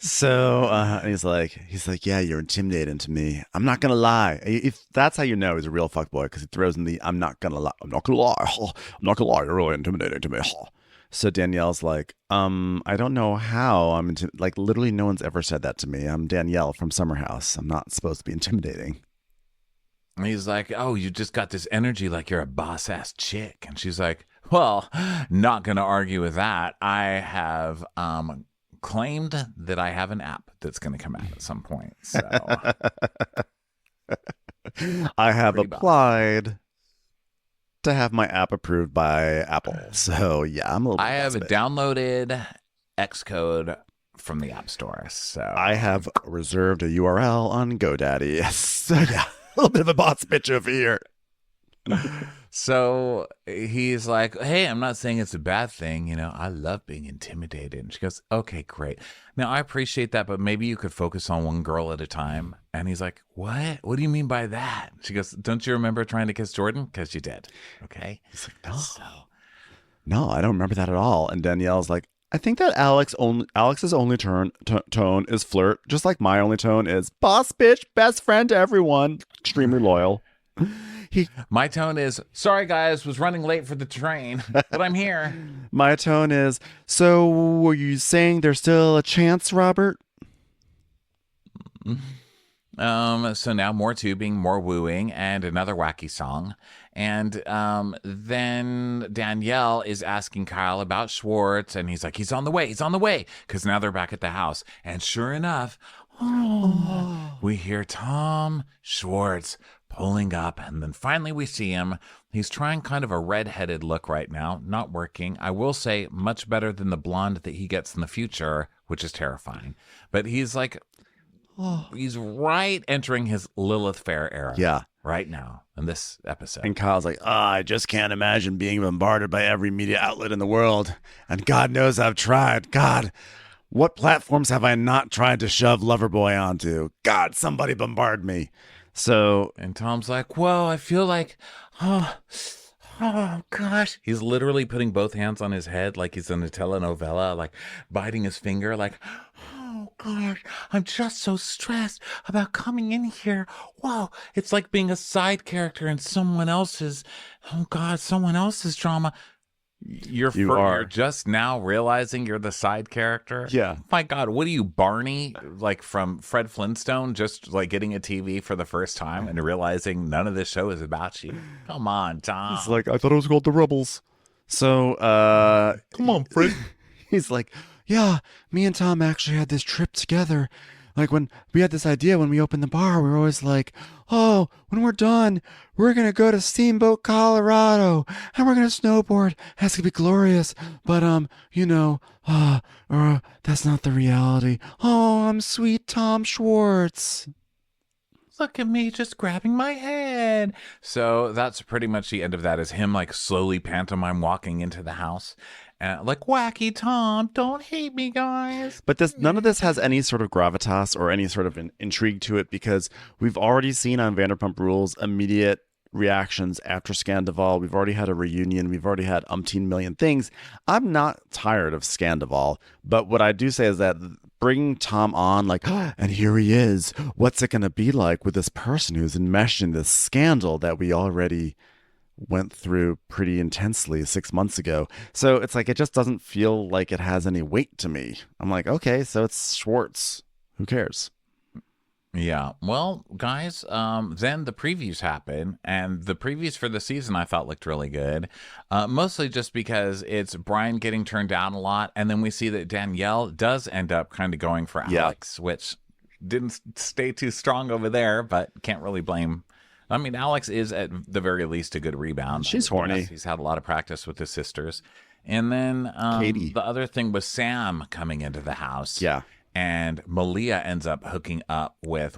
[SPEAKER 2] So he's like, yeah, you're intimidating to me. I'm not gonna lie. If that's how you know he's a real fuckboy, because he throws in the I'm not gonna lie. You're really intimidating to me. So Danielle's like, I don't know how I'm like, literally no one's ever said that to me. I'm Danielle from Summer House. I'm not supposed to be intimidating.
[SPEAKER 3] And he's like, oh, you just got this energy like you're a boss ass chick. And she's like, well, not gonna argue with that. I have claimed that I have an app that's going to come out at some point. So
[SPEAKER 2] I have applied to have my app approved by Apple. So yeah, I'm a little.
[SPEAKER 3] I have downloaded Xcode from the App Store. So
[SPEAKER 2] I have reserved a URL on GoDaddy. Yes. So yeah, a little bit of a boss bitch over here.
[SPEAKER 3] So he's like, hey, I'm not saying it's a bad thing. You know, I love being intimidated. And she goes, okay, great. Now, I appreciate that, but maybe you could focus on one girl at a time. And he's like, what? What do you mean by that? She goes, don't you remember trying to kiss Jordan? Because you did. Okay.
[SPEAKER 2] He's like, no, I don't remember that at all. And Danielle's like, I think that Alex's only tone is flirt, just like my only tone is boss bitch, best friend to everyone, extremely loyal.
[SPEAKER 3] My tone is, sorry guys, was running late for the train, but I'm here.
[SPEAKER 2] My tone is, so were you saying there's still a chance, Robert?
[SPEAKER 3] So now more tubing, more wooing, and another wacky song. And then Danielle is asking Kyle about Schwartz, and he's like, he's on the way, because now they're back at the house. And sure enough, we hear Tom Schwartz pulling up, and then finally we see him. He's trying kind of a red-headed look right now, not working. I will say much better than the blonde that he gets in the future, which is terrifying. But he's like, he's right entering his Lilith Fair era.
[SPEAKER 2] Yeah.
[SPEAKER 3] Right now in this episode.
[SPEAKER 2] And Kyle's like, I just can't imagine being bombarded by every media outlet in the world. And God knows I've tried. God, what platforms have I not tried to shove Loverboy onto? God, somebody bombard me. So,
[SPEAKER 3] and Tom's like, well, I feel like, oh gosh. He's literally putting both hands on his head like he's in a telenovela, like biting his finger, like, oh gosh, I'm just so stressed about coming in here. Wow, it's like being a side character in someone else's drama. You're just now realizing you're the side character?
[SPEAKER 2] Yeah.
[SPEAKER 3] My God, what are you, Barney? Like from Fred Flintstone, just like getting a TV for the first time and realizing none of this show is about you? Come on, Tom.
[SPEAKER 2] He's like, I thought it was called The Rebels. So,
[SPEAKER 3] come on, Fred.
[SPEAKER 2] He's like, yeah, me and Tom actually had this trip together. Like when we had this idea when we opened the bar, we were always like, oh, when we're done, we're going to go to Steamboat, Colorado, and we're going to snowboard. That's going to be glorious. But, that's not the reality. Oh, I'm sweet Tom Schwartz.
[SPEAKER 3] Look at me just grabbing my head. So that's pretty much the end of that, is him like slowly pantomime walking into the house. Like, wacky Tom, don't hate me, guys.
[SPEAKER 2] But none of this has any sort of gravitas or any sort of intrigue to it, because we've already seen on Vanderpump Rules immediate reactions after Scandoval. We've already had a reunion. We've already had umpteen million things. I'm not tired of Scandoval, but what I do say is that bringing Tom on, like, and here he is. What's it going to be like with this person who's enmeshed in this scandal that we already went through pretty intensely 6 months ago? So it's like, it just doesn't feel like it has any weight to me. I'm like, okay, so it's Schwartz. Who cares?
[SPEAKER 3] Yeah. Well, guys, then the previews happen, and the previews for the season I thought looked really good. Mostly just because it's Brian getting turned down a lot, and then we see that Danielle does end up kind of going for Alex, which didn't stay too strong over there, but can't really blame. I mean, Alex is at the very least a good rebound.
[SPEAKER 2] She's horny.
[SPEAKER 3] He's had a lot of practice with his sisters. And then
[SPEAKER 2] Katie.
[SPEAKER 3] The other thing was Sam coming into the house.
[SPEAKER 2] Yeah.
[SPEAKER 3] And Malia ends up hooking up with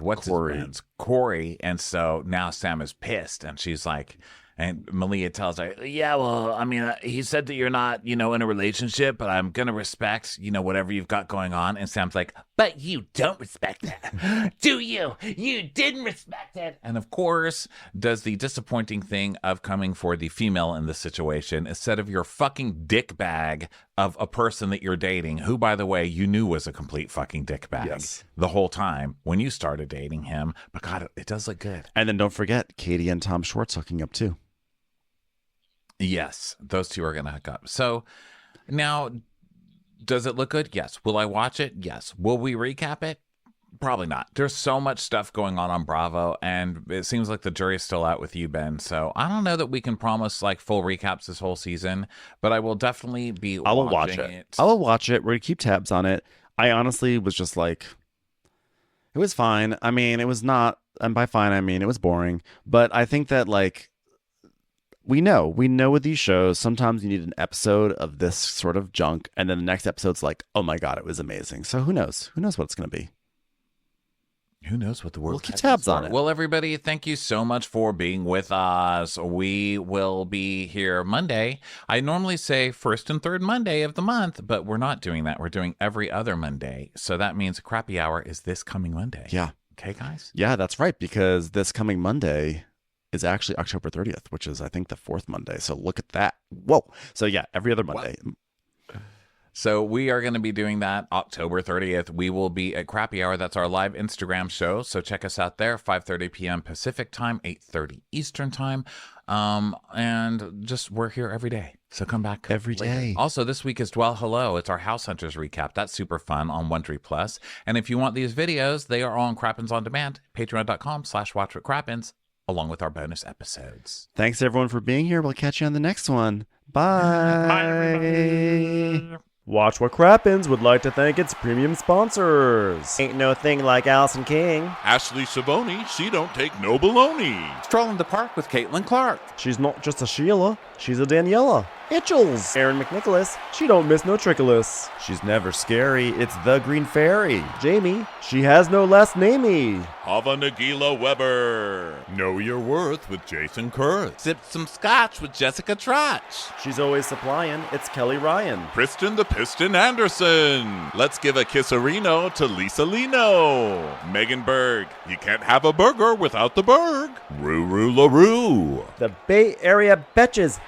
[SPEAKER 3] Corey. And so now Sam is pissed, and she's like, and Malia tells her, yeah, well, I mean, he said that you're not, in a relationship, but I'm going to respect, whatever you've got going on. And Sam's like, but you don't respect that. Do you? You didn't respect it. And of course, does the disappointing thing of coming for the female in this situation instead of your fucking dick bag of a person that you're dating, who, by the way, you knew was a complete fucking dick bag the whole time when you started dating him. But God, it does look good.
[SPEAKER 2] And then don't forget Katie and Tom Schwartz hooking up too.
[SPEAKER 3] Yes, those two are going to hook up. So now, does it look good? Yes. Will I watch it? Yes. Will we recap it? Probably not. There's so much stuff going on Bravo, and it seems like the jury's still out with you, Ben. So I don't know that we can promise like full recaps this whole season, but I will definitely be
[SPEAKER 2] I will watch it. I will watch it. We're going to keep tabs on it. I honestly was just like, it was fine. I mean, it was not, and by fine, I mean, it was boring. But I think that like, we know with these shows, sometimes you need an episode of this sort of junk, and then the next episode's like, oh my God, it was amazing. So who knows? Who knows what it's going to be?
[SPEAKER 3] Who knows what the world.
[SPEAKER 2] We'll keep tabs on it.
[SPEAKER 3] Well, everybody, thank you so much for being with us. We will be here Monday. I normally say first and third Monday of the month, but we're not doing that. We're doing every other Monday. So that means Crappy Hour is this coming Monday.
[SPEAKER 2] Yeah.
[SPEAKER 3] Okay, guys?
[SPEAKER 2] Yeah, that's right, because this coming Monday is actually October 30th, which is, I think, the fourth Monday. So look at that. Whoa. So yeah, every other Monday.
[SPEAKER 3] What? So we are going to be doing that October 30th. We will be at Crappy Hour. That's our live Instagram show. So check us out there, 5:30 p.m. Pacific time, 8:30 Eastern time. And just we're here every day. So come back
[SPEAKER 2] every
[SPEAKER 3] later.
[SPEAKER 2] day.
[SPEAKER 3] Also, this week is Dwell Hello. It's our House Hunters recap. That's super fun on Wondery Plus. And if you want these videos, they are on Crappins On Demand, patreon.com/watchwhatcrappins, along with our bonus episodes.
[SPEAKER 2] Thanks, everyone, for being here. We'll catch you on the next one. Bye.
[SPEAKER 3] Bye, everybody.
[SPEAKER 2] Watch What Crappins would like to thank its premium sponsors. Ain't no thing like Allison King.
[SPEAKER 8] Ashley Savoni, she don't take no baloney.
[SPEAKER 9] Strolling the park with Caitlin Clark.
[SPEAKER 2] She's not just a Sheila, she's a Daniela. Itchels. Erin McNicholas, she don't miss no trickolas. She's never scary, it's the Green Fairy. Jamie, she has no last namey.
[SPEAKER 8] Hava Nagila Weber. Know your worth with Jason Kurth.
[SPEAKER 9] Sip some scotch with Jessica Trotch.
[SPEAKER 2] She's always supplying, it's Kelly Ryan.
[SPEAKER 8] Kristen the Piston Anderson. Let's give a kisserino to Lisa Lino. Megan Berg. You can't have a burger without the Berg. Ruru LaRue.
[SPEAKER 2] The Bay Area Betches.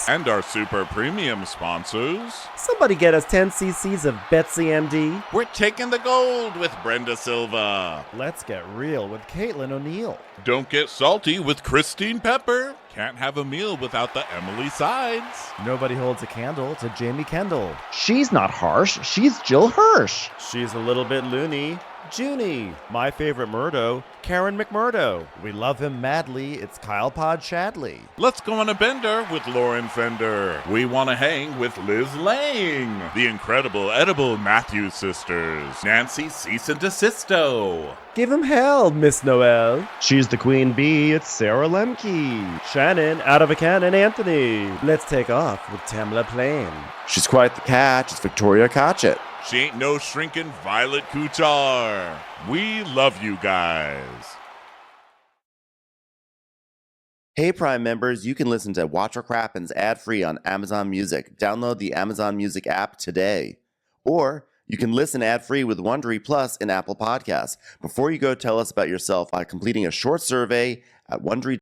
[SPEAKER 8] And our super premium sponsors.
[SPEAKER 2] Somebody get us 10 cc's of Betsy MD.
[SPEAKER 8] We're taking the gold with Brenda Silva.
[SPEAKER 2] Let's get real with Caitlin O'Neill.
[SPEAKER 8] Don't get salty with Christine Pepper. Can't have a meal without the Emily Sides.
[SPEAKER 2] Nobody holds a candle to Jamie Kendall.
[SPEAKER 10] She's not harsh, she's Jill Hirsch.
[SPEAKER 2] She's a little bit loony. Junie. My favorite Murdo, Karen McMurdo. We love him madly, it's Kyle Pod Shadley.
[SPEAKER 8] Let's go on a bender with Lauren Fender. We want to hang with Liz Lang. The incredible edible Matthews sisters. Nancy Cease and Desisto.
[SPEAKER 2] Give him hell, Miss Noel.
[SPEAKER 10] She's the queen bee, it's Sarah Lemke.
[SPEAKER 2] Shannon, out of a cannon, Anthony. Let's take off with Tamla Plain.
[SPEAKER 10] She's quite the catch, it's Victoria Cotchett.
[SPEAKER 8] She ain't no shrinking Violet Kuchar. We love you guys.
[SPEAKER 11] Hey Prime members, you can listen to Watch What Crappins ad-free on Amazon Music. Download the Amazon Music app today. Or you can listen ad-free with Wondery Plus in Apple Podcasts. Before you go, tell us about yourself by completing a short survey at Wondery.